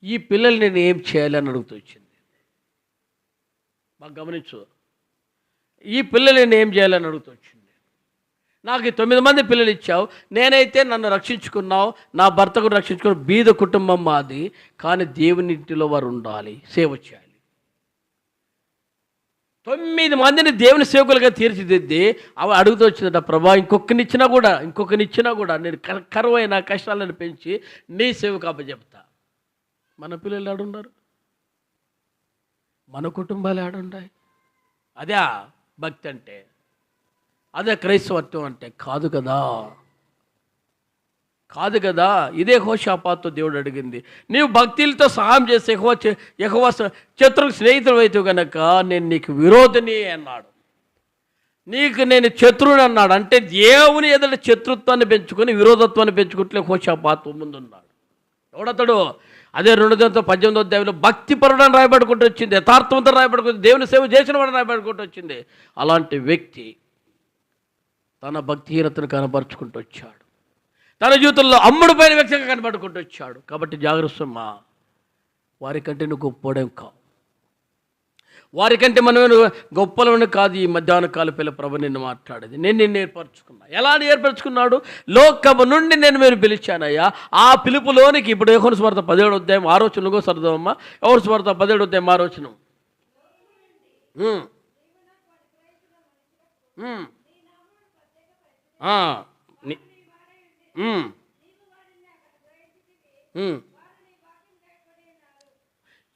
ఈ పిల్లల్ని నేను ఏం చేయాలి అని అడుగుతూ వచ్చింది. బాగా గమనించు, ఈ పిల్లల్ని నేను ఏం చేయాలని అడుగుతూ వచ్చింది. నాకు 9 మంది పిల్లలు ఇచ్చావు, నేనైతే నన్ను రక్షించుకున్నావు, నా భర్తకు రక్షించుకున్న బీద కుటుంబం మాది, కానీ దేవుని ఇంటిలో వారు ఉండాలి, సేవ చేయాలి. 9 మందిని దేవుని సేవకులుగా తీర్చిదిద్ది అవి అడుగుతూ వచ్చిందట, ప్రభా ఇంకొకరినిచ్చినా కూడా నేను కరువైన కష్టాలను పెంచి నీ సేవకు అప్పచెప్తా. మన పిల్లలు ఏడున్నారు? మన కుటుంబాలు ఏడున్నాయి? అదే భక్తి అంటే, అదే క్రైస్తవత్వం అంటే? కాదు కదా. ఇదే యెహోషాపాతు దేవుడు అడిగింది. నీవు భక్తులతో సహాయం చేసి యెహోవా శత్రువుకు స్నేహితుడు అయితే కనుక నేను నీకు విరోధిని అన్నాడు. నీకు నేను శత్రువుని అన్నాడు. అంటే దేవుని ఎదుట శత్రుత్వాన్ని పెంచుకొని విరోధత్వాన్ని పెంచుకుంటే యెహోషాపాతు ముందున్నాడు. ఎవడతడు? అదే 2:18 అధ్యాయంలో భక్తిపరుడని రాయబడుకుంటూ వచ్చింది, యథార్థవంతం రాయబడుకుంటుంది, దేవుని సేవ చేసిన వాడని రాయబడుకుంటూ వచ్చింది. అలాంటి వ్యక్తి తన భక్తిహీనతను కనపరుచుకుంటూ వచ్చాడు, తన జీవితంలో అమ్ముడుపోయిన వ్యక్తిగా కనబడుకుంటూ వచ్చాడు. కాబట్టి జాగ్రత్తమ్మా, వారికంటే నువ్వు గొప్పోడేం కావు, వారికంటే మనమే గొప్పలవని కాదు. ఈ మధ్యాహ్న కాల పిల్ల ప్రభు నిన్ను మాట్లాడేది, నేను నిన్ను ఏర్పరచుకున్నా. ఎలా ఏర్పరచుకున్నాడు? లోకము నుండి నేను మీరు పిలిచానయ్యా. ఆ పిలుపులోనికి ఇప్పుడు యోహాను సువార్త 17వ అధ్యాయం 6వ వచనంలో చదువుదామమ్మా. యోహాను సువార్త 17వ అధ్యాయం 6వ వచనం.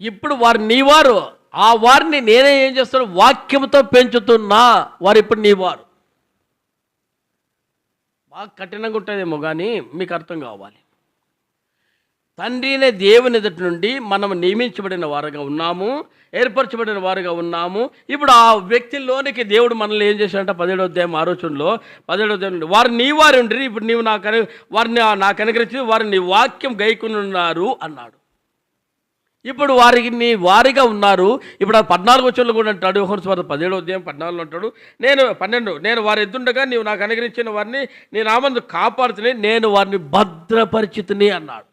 ఇప్పుడు వారు నీవారు, ఆ వారిని నేనే ఏం చేస్తాను? వాక్యంతో పెంచుతున్నా. వారు ఇప్పుడు నీవారు. బాగా కఠినంగా ఉంటుందేమో కానీ మీకు అర్థం కావాలి. తండ్రినే దేవుని ఎదుటి నుండి మనం నియమించబడిన వారుగా ఉన్నాము, ఏర్పరచబడిన వారుగా ఉన్నాము. ఇప్పుడు ఆ వ్యక్తిలోనికి దేవుడు మనల్ని ఏం చేశాడంటే 17వ అధ్యాయం 6వ వచనంలో, 17వ అధ్యాయం వారు నీ వారు ఉండి ఇప్పుడు నీవు వారిని నాకు అనుగ్రహించి వారు నీ వాక్యం గైకొని ఉన్నారు అన్నాడు. ఇప్పుడు వారిని వారిగా ఉన్నారు. ఇప్పుడు ఆ 14వ వచనంలో కూడా అంటాడు, యోహాను సువార్త 17వ అధ్యాయం 14లో అంటాడు, నేను వారి ఎదుండగా నీవు నాకు అనుగ్రహించిన వారిని నేను ఆమందు కాపాడుతుని, నేను వారిని భద్రపరిచితిని అన్నాడు.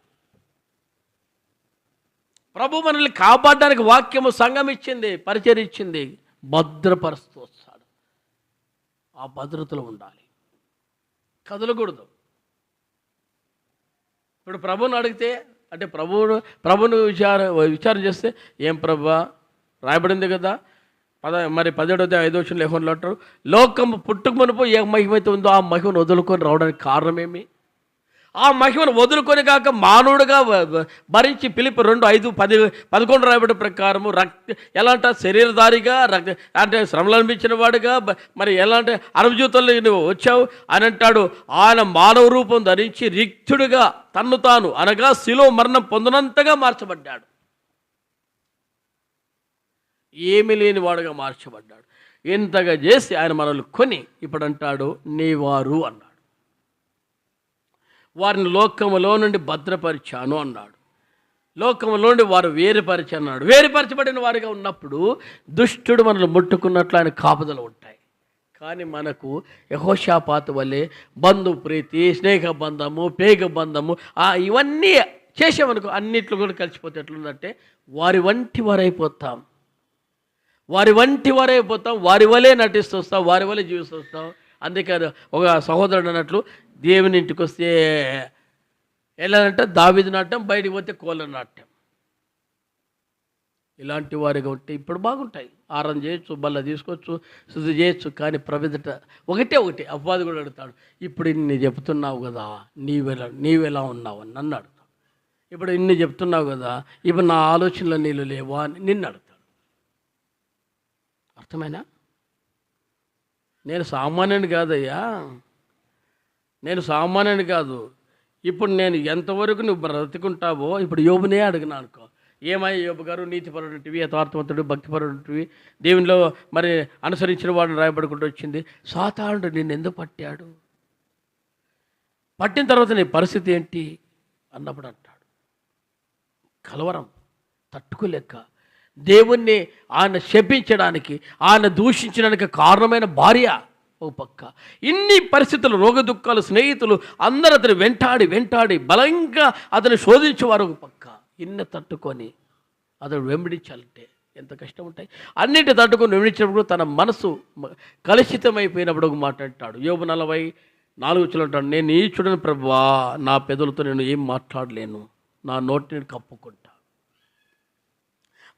ప్రభు మనల్ని కాపాడడానికి వాక్యము సంఘం ఇచ్చింది, పరిచయం ఇచ్చింది, భద్రపరుస్తూ వస్తాడు. ఆ భద్రతలో ఉండాలి, కదలకూడదు. ఇప్పుడు ప్రభువుని అడిగితే, అంటే ప్రభువును విచారం చేస్తే, ఏం ప్రభువా రాయబడింది కదా మరి 17వ అధ్యాయం 5వ వచనంలో యోహానులో అంటారు, లోకము పుట్టుక మునుపు ఏ మహిమైతే ఉందో ఆ మహిమను వదులుకొని రావడానికి కారణమేమి? ఆ మహిమను వదులుకొని కాక మానవుడుగా భరించి ఫిలిప్పీ 2:5-11 రాయబడిన ప్రకారము ఎలా అంటే శరీరధారిగా అంటే శ్రమలు అనిపించిన వాడుగా, మరి ఎలా అంటే అరవజూతంలో నువ్వు వచ్చావు అని అంటాడు. ఆయన మానవ రూపం ధరించి రిక్తుడిగా తన్ను తాను అనగా శిలువ మరణం పొందినంతగా మార్చబడ్డాడు. ఏమీ లేని వాడుగా మార్చబడ్డాడు. ఇంతగా చేసి ఆయన మనల్ని కొని ఇప్పుడు అంటాడు నీవారు అన్నాడు. వారిని లోకములో నుండి భద్రపరిచాను అన్నాడు. లోకములో నుండి వారు వేరుపరిచి అన్నాడు. వేరుపరచబడిన వారిగా ఉన్నప్పుడు దుష్టుడు మనల్ని ముట్టుకున్నట్లు ఆయన కాపుదలు ఉంటాయి. కానీ మనకు యెహోషాపాతు వల్లే బంధు ప్రీతి, స్నేహ బంధము, పేగ బంధము ఇవన్నీ చేసామనుకో అన్నిట్లో కూడా కలిసిపోతే ఎట్లుందంటే వారి వంటి వారైపోతాం, వారి వలే నటిస్తూ వస్తాం, వారి వలే జీవిస్తూ వస్తాం. అందుకే ఒక సహోదరుడు అన్నట్లు దేవుని ఇంటికి వస్తే ఎలా అంటే దావీదు నాట్యం, బయటికి పోతే కోళ్ళ నాట్యం. ఇలాంటి వారిగా ఉంటే ఇప్పుడు బాగుంటాయి. ఆరం చేయొచ్చు, బల్ల తీసుకోవచ్చు, శుద్ధి చేయొచ్చు. కానీ ప్రవిధట ఒకటే అపవాది కూడా అడుగుతాడు, ఇప్పుడు ఇన్ని చెప్తున్నావు కదా నీవెలా ఉన్నావు అని నన్ను అడుగుతాడు. ఇప్పుడు ఇన్ని చెప్తున్నావు కదా, ఇప్పుడు నా ఆలోచనలో నీళ్ళు లేవా అని నిన్ను అడుగుతాడు. అర్థమైనా? నేను సామాన్యుని కాదయ్యా, నేను సామాన్యుని కాదు. ఇప్పుడు నేను ఎంతవరకు నువ్వు బ్రతుకుంటావో ఇప్పుడు యోబునే అడిగినా అనుకో, ఏమయ్య యోబు గారు నీతిపరుడివి, యథార్థవంతుడు, భక్తిపరుడివి, దేవునిలో మరి అనుసరించిన వాడు రాయబడుకుంటూ వచ్చింది. సాతానుడు నిన్ను ఎందుకు పట్టాడు, పట్టిన తర్వాత నీ పరిస్థితి ఏంటి అన్నప్పుడు అంటాడు, కలవరం తట్టుకోలేక దేవుణ్ణి ఆయన శపించడానికి, ఆయన దూషించడానికి కారణమైన భార్య ఓ పక్క, ఇన్ని పరిస్థితులు, రోగ దుఃఖాలు, స్నేహితులు అందరూ అతను వెంటాడి బలంగా అతను శోధించేవారు ఒక పక్క, ఇన్ని తట్టుకొని అతను వెంబడించాలంటే ఎంత కష్టం ఉంటాయి. అన్నింటి తట్టుకొని వెంబడించినప్పుడు తన మనసు కలుషితమైపోయినప్పుడు ఒక మాట అంటాడు, యోబు 44 అంటాడు, నేను నీచుడని ప్రభువా, నా పెదవులతో నేను ఏం మాట్లాడలేను, నా నోటిని కప్పుకుంటా.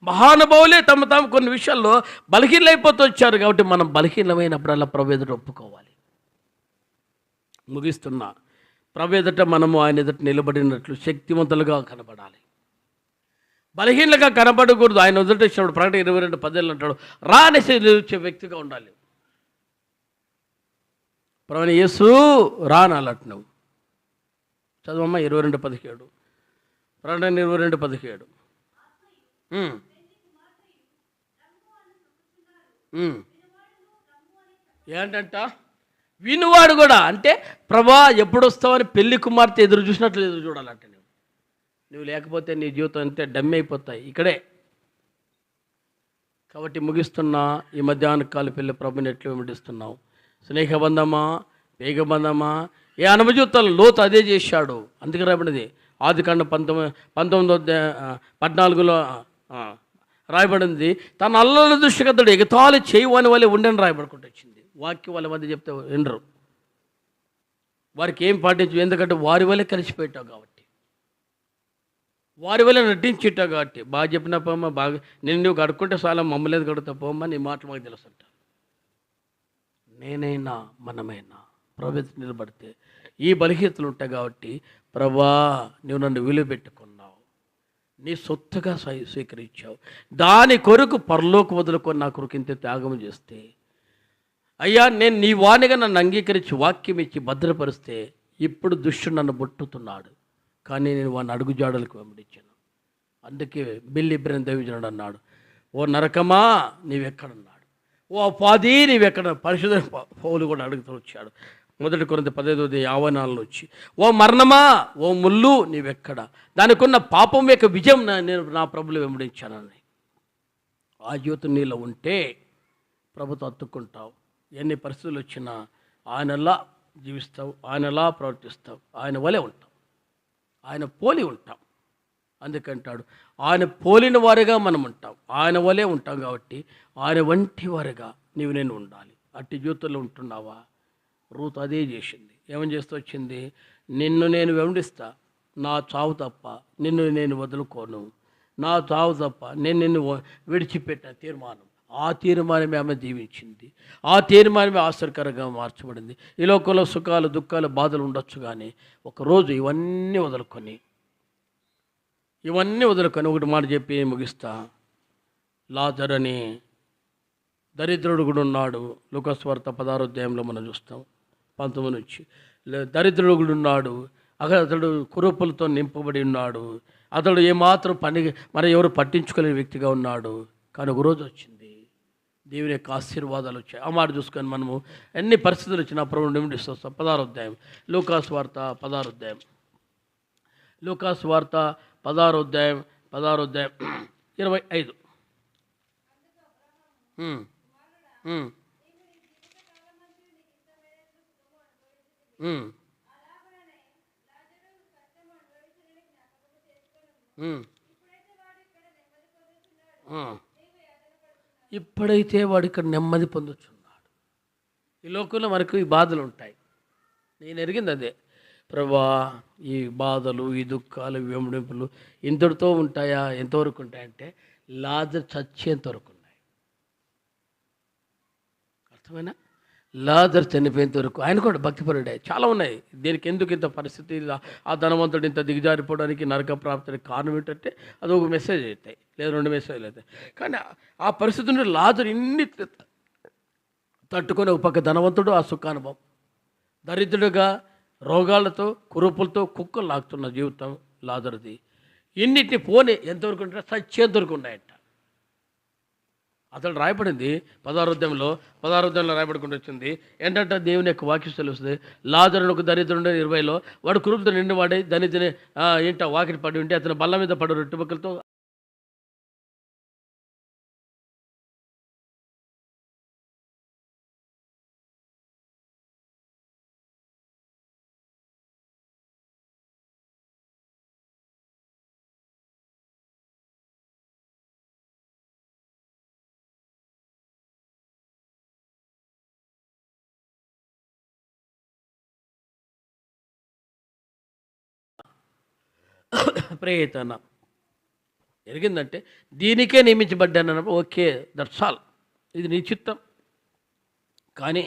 మహానుభావులే తమ తాము కొన్ని విషయాల్లో బలహీనమైపోతూ వచ్చారు. కాబట్టి మనం బలహీనమైనప్పుడల్లా ప్రభు ఎదుట ఒప్పుకోవాలి. ముగిస్తున్నా, ప్రభు ఎదుట మనము ఆయన ఎదుట నిలబడినట్లు శక్తివంతులుగా కనబడాలి, బలహీనగా కనబడకూడదు. ఆయన ఎదుట ఇచ్చినప్పుడు ప్రకటన 22:10 అంటాడు, రానేసి నిలిచే వ్యక్తిగా ఉండాలి. ప్రభువైన యేసు రానాలట నువ్వు. చదవమ్మా 22:17, ప్రకటన 22:17. ఏంటంట వినువాడు కూడా, అంటే ప్రభా ఎప్పుడు వస్తావని పెళ్లి కుమార్తె ఎదురు చూసినట్లు ఎదురు చూడాలంటే నువ్వు లేకపోతే నీ జీవితం అంతే డమ్మి అయిపోతాయి ఇక్కడే. కాబట్టి ముగిస్తున్నా, ఈ మధ్యాహ్న కాల పెళ్ళి ప్రభుని ఎట్లు వెంబడిస్తున్నావు? స్నేహబంధమా, వేగబంధమా? ఏ అనుభూతాలు లోతు అదే చేశాడు. అందుకే రాబడినది ఆదికాండం 14:14 రాయబడింది, తన అల్లల దృష్టికి అతడు ఎగతాళి చేయవని వాళ్ళే ఉండని రాయబడుకుంటూ వచ్చింది. వాక్యం వాళ్ళ మధ్య చెప్తే వినరు, వారికి ఏం పాటించు, ఎందుకంటే వారి వల్లే కలిసిపోయావు కాబట్టి, వారి వల్ల నటించేటావు కాబట్టి. బాగా చెప్పిన పోమ్మా, బాగా నేను నువ్వు కడుక్కుంటే చాలా మమ్మలేదు కడుగుతా పోమ్మా, నీ మాటలు మాకు తెలుసు అంట. నేనైనా మనమైనా ప్రభు నిలబడితే ఈ బలహీనతలు ఉంటాయి కాబట్టి, ప్రభా నువ్వు నన్ను విలువ పెట్టుకున్నావు, నీ సొత్తుగా స్వీకరించావు, దాని కొరకు పరలోకి వదులుకొని నా కొరకు ఇంత త్యాగం చేస్తే, అయ్యా నేను నీ వాణిగా నన్ను అంగీకరించి వాక్యం ఇచ్చి భద్రపరిస్తే, ఇప్పుడు దుష్టుడు నన్ను బొట్టుతున్నాడు, కానీ నేను వాడిని అడుగుజాడలకు వెంబడించాను. అందుకే బిల్ ఇబ్రహీం దైవజనుడు అన్నాడు, ఓ నరకమా నీవెక్కడన్నాడు, ఓ అపాది నీవెక్కడ. పరిశుద్ధ పౌలు కూడా అడుగుతూ వచ్చాడు 1 కొరింథీ 15:54 వచ్చి, ఓ మరణమా, ఓ ముళ్ళు నీవెక్కడ, దానికి ఉన్న పాపం యొక్క విజయం నేను నా ప్రభులు వెంబడించానని. ఆ జీవితం నీలో ఉంటే ప్రభుతో అత్తుకుంటావు. ఎన్ని పరిస్థితులు వచ్చినా ఆయనలా జీవిస్తావు, ఆయనలా ప్రవర్తిస్తావు, ఆయన వలె ఉంటావు, ఆయన పోలి ఉంటాం. అందుకంటాడు, ఆయన పోలిన వారిగా మనం ఉంటాం, ఆయన వలె ఉంటాం. కాబట్టి ఆయన వంటి వారిగా నీవు నేను ఉండాలి. అట్టి జీవితంలో ఉంటున్నావా? రూతు అదే చేసింది. ఏమని చేస్తూ వచ్చింది? నిన్ను నేను వెంబడిస్తా, నా చావు తప్ప నిన్ను నేను వదులుకోను, నా చావు తప్ప నేను నిన్ను విడిచిపెట్టిన తీర్మానం. ఆ తీర్మానమే ఆమె జీవించింది, ఆ తీర్మానమే ఆశ్చర్యకరంగా మార్చబడింది. ఈ లోకంలో సుఖాలు, దుఃఖాలు, బాధలు ఉండొచ్చు, కానీ ఒకరోజు ఇవన్నీ వదులుకొని ఒకటి మాట చెప్పి ముగిస్తా. లాజరు అని దరిద్రుడు కూడా ఉన్నాడు. లూకాసు వార్త 16వ అధ్యాయంలో మనం చూస్తాం 19 నుంచి. దరిద్రుడు కూడా ఉన్నాడు, అతడు కురూపులతో నింపబడి ఉన్నాడు, అతడు ఏమాత్రం పని మరి ఎవరు పట్టించుకోలేని వ్యక్తిగా ఉన్నాడు. కానీ ఒకరోజు వచ్చింది, దేవుని యొక్క ఆశీర్వాదాలు వచ్చాయి. ఆ మాట చూసుకొని మనము ఎన్ని పరిస్థితులు వచ్చినా ప్రభువుని వెంబడిస్తాం. 16వ అధ్యాయం లూకాసు వార్త 16వ అధ్యాయం, లూకాసు వార్త 16వ అధ్యాయం 25. ఇప్పుడైతే వాడు ఇక్కడ నెమ్మది పొందుతున్నాడు. ఈ లోకంలో మనకు ఈ బాధలు ఉంటాయి. నేను ఎరిగింది అదే, ప్రభా ఈ బాధలు, ఈ దుఃఖాలు, ఈ వెంబడింపులు ఇంతటితో ఉంటాయా? ఎంతవరకు ఉంటాయంటే లాజరు చచ్చేంతవరకు ఉన్నాయి. అర్థమైనా? లాజరు చనిపోయేంత వరకు ఆయన కూడా భక్తిపరుడే. చాలా ఉన్నాయి. దీనికి ఎందుకు ఇంత పరిస్థితి, ఆ ధనవంతుడు ఇంత దిగజారిపోవడానికి, నరక ప్రాప్తికి కారణం ఏంటంటే అది ఒక మెసేజ్ అవుతాయి, లేదా 2 మెసేజ్లు అవుతాయి. కానీ ఆ పరిస్థితి నుండి లాజరు ఇన్ని తట్టుకొని ఒక పక్క ధనవంతుడు ఆ సుఖానుభవం, దరిద్రుడుగా రోగాలతో కురుపులతో కుక్కలు లాగుతున్న జీవితం లాజరుది. ఇన్నిటిని పోనీ ఎంతవరకు ఉంటే సత్యంతవరకు ఉన్నాయట. అతడు రాయబడింది 16వ అధ్యాయంలో రాయబడుకుంటూ వచ్చింది ఏంటంటే దేవుని యొక్క వాక్యం తెలుస్తుంది. లాజరునకు దరిద్రుడు 20లో వాడు కురుపుతో నిండి వాడి దరిద్ర ఏంట వాకిటి పడి ఉంటే అతను బల్ల మీద పడు రొట్టె ముక్కలతో ప్రేయతన ఎరిగిందంటే దీనికే నియమించబడ్డాను. ఓకే, దట్స్ ఆల్, ఇది నీ చిత్తం. కానీ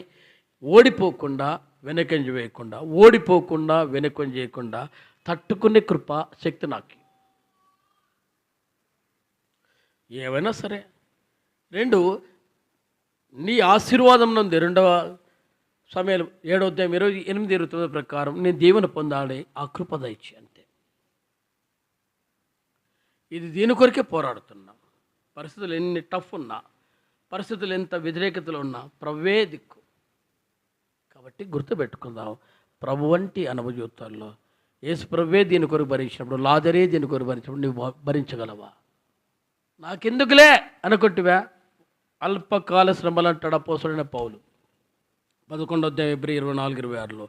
ఓడిపోకుండా వెనకంజ వేయకుండా, ఓడిపోకుండా వెనకంజ చేయకుండా తట్టుకునే కృప శక్తి నాకు. ఏవైనా సరే. 2, నీ ఆశీర్వాదం నందు 2వ సమయాలు 7వ అధ్యాయం 28-29 ప్రకారం నేను దీవెన పొందాలి, ఆ కృప దయచి అంతే. ఇది దీని కొరకే పోరాడుతున్నాం. పరిస్థితులు ఎన్ని టఫ్ ఉన్నా, పరిస్థితులు ఎంత వ్యతిరేకతలు ఉన్నా ప్రభువే దిక్కు. కాబట్టి గుర్తుపెట్టుకుందాం, ప్రభు వంటి అనుభవజీవితాల్లో యేసు ప్రభువే దీని కొరకు భరించినప్పుడు, లాజరే దీని కొరకు భరించినప్పుడు నువ్వు భరించగలవా? నాకెందుకులే అనుకుంటువా? అల్పకాల శ్రమలు అంటాడు అపోస్తలుడైన పౌలు 11వ అధ్యాయం Hebrews 24-26లో.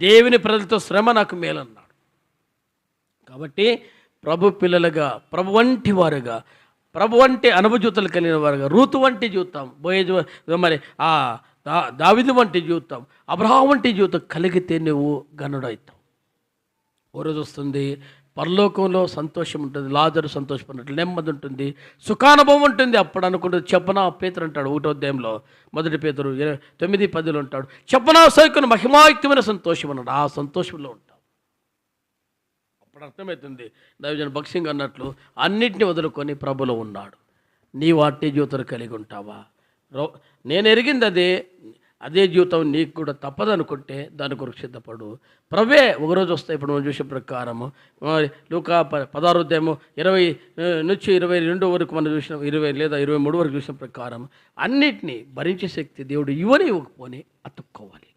దేవుని ప్రజలతో శ్రమ నాకు మేలన్నాడు. కాబట్టి ప్రభు పిల్లలుగా, ప్రభు వంటి వారుగా, ప్రభు వంటి అనుభూతులు కలిగిన వారుగా, రూతు వంటి జీవితం, మరి దావీదు వంటి జీవితం, అబ్రహాము వంటి జీవితం కలిగితే నువ్వు గనుడవుతావు. ఓ రోజు వస్తుంది, పరలోకంలో సంతోషం ఉంటుంది, లాజరు సంతోషపడినట్లు నెమ్మది ఉంటుంది, సుఖానుభవం ఉంటుంది. అప్పుడు అనుకుంటుంది చెప్పనా పేతురు అంటాడు 1వ అధ్యాయంలో 1 పేతురు 9-10 ఉంటాడు, చెప్పనా సైకును మహిమాయుక్తమైన సంతోషం అన్నాడు. ఆ సంతోషంలో ఉంటాడు. అప్పుడు అర్థమవుతుంది దైవజన భక్సింగ్ అన్నట్లు అన్నింటినీ వదులుకొని ప్రభులో ఉన్నాడు. నీ వాటి జీవితం కలిగి ఉంటావా? నేను ఎరిగింది అదే జీవితం నీకు కూడా తప్పదనుకుంటే దాని కొరకు సిద్ధపడు. ప్రభే ఒకరోజు వస్తాయి. ఇప్పుడు మనం చూసే ప్రకారము లూకా 16వ అధ్యాయము 20-22 వరకు మనం చూసిన 20 లేదా 23 వరకు చూసిన ప్రకారం అన్నిటినీ భరించే శక్తి దేవుడు ఇవ్వకపోని అతుక్కోవాలి.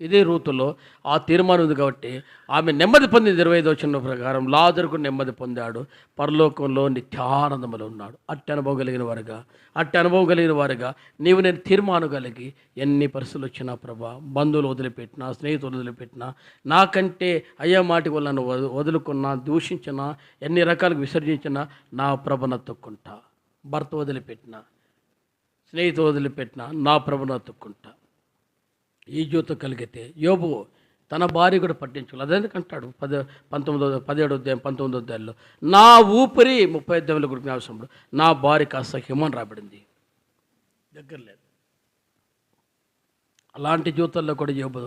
ఇదే రూతులో ఆ తీర్మానం ఉంది. కాబట్టి ఆమె నెమ్మది పొందింది. 25వ వచనం ప్రకారం లాజరుకు నెమ్మది పొందాడు, పరలోకంలో నిత్యానందములో ఉన్నాడు. అట్టి అనుభవం కలిగిన వారుగా నీవు నేను తీర్మానం కలిగి ఎన్ని పరిస్థితులు వచ్చినా ప్రభా, బంధువులు వదిలిపెట్టినా, స్నేహితులు వదిలిపెట్టినా, నాకంటే అయ్యా మాటి వల్ల వదులుకున్నా, దూషించినా, ఎన్ని రకాలుగా విసర్జించినా నా ప్రభును అతుక్కుంటా. భర్త వదిలిపెట్టినా, స్నేహితులు వదిలిపెట్టినా నా ప్రభును అతుక్కుంటా. ఈ జీవితం కలిగితే యోబు తన భార్య కూడా పట్టించుకోవాలి. అదేందుకంటాడు 17వ అధ్యాయం 19వ అధ్యాయంలో, నా ఊపిరి 30 అధ్యాయంలో గురించి అవసరంలో నా భార్యకు అసహ్యమని రాబడింది. దగ్గర లేదు. అలాంటి జీవితాల్లో కూడా యోబు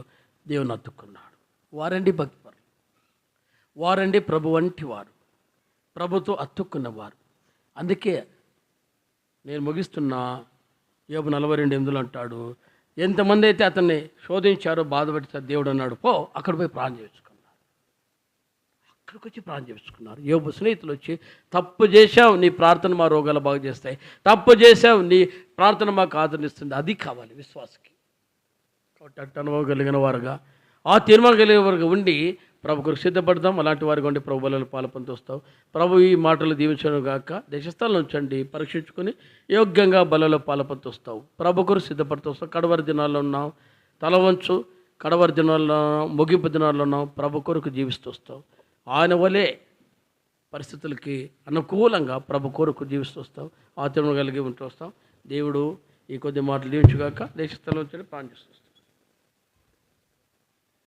దేవుని అతుక్కున్నాడు. వారండి భక్తిపరులు, వారండి ప్రభు వంటి వారు, ప్రభుతో అతుక్కున్నవారు. అందుకే నేను ముగిస్తున్నా. యోబు 42:8 అంటాడు, ఎంతమంది అయితే అతన్ని శోధించారో, బాధపడితే దేవుడు అన్నాడు పో అక్కడ పోయి ప్రాణం చేసుకున్నారు. అక్కడికి వచ్చి ప్రాణం చేసుకున్నారు. యోబు స్నేహితులు వచ్చి తప్పు చేశావు, నీ ప్రార్థన మా రోగాలు బాగు చేస్తాయి, తప్పు చేశావు, నీ ప్రార్థన మాకు ఆదరణిస్తుంది. అది కావాలి విశ్వాసకి. కాబట్టి అట్టు అనుభవం కలిగిన వారుగా, ఆ తీర్మానం కలిగిన వారుగా ఉండి ప్రభు కొరకు సిద్ధపడదాం. అలాంటి వారికి ఉండి ప్రభు బలలో పాల్పొందుతూ వస్తావు. ప్రభు ఈ మాటలు దీవించడం గాక దేశస్థాలను ఉంచండి, పరీక్షించుకొని యోగ్యంగా బలలో పాల్పొందుతూ వస్తావు. ప్రభు కొరకు సిద్ధపడుతూ వస్తావు. కడవరి దినాల్లో ఉన్నావు, తల వంచు. కడవరి దినాల్లో ముగింపు దినాల్లో ఉన్నావు. ప్రభు కొరకు జీవిస్తూ వస్తావు. ఆయన వలే పరిస్థితులకి అనుకూలంగా ప్రభు కొరకు జీవిస్తూ వస్తావు. ఆచరణ కలిగి ఉంటూ వస్తాం. దేవుడు ఈ కొద్ది మాటలు దీవించుగాక దేశస్థానం ఉంచండి. ప్రార్థిస్తూ వస్తాం.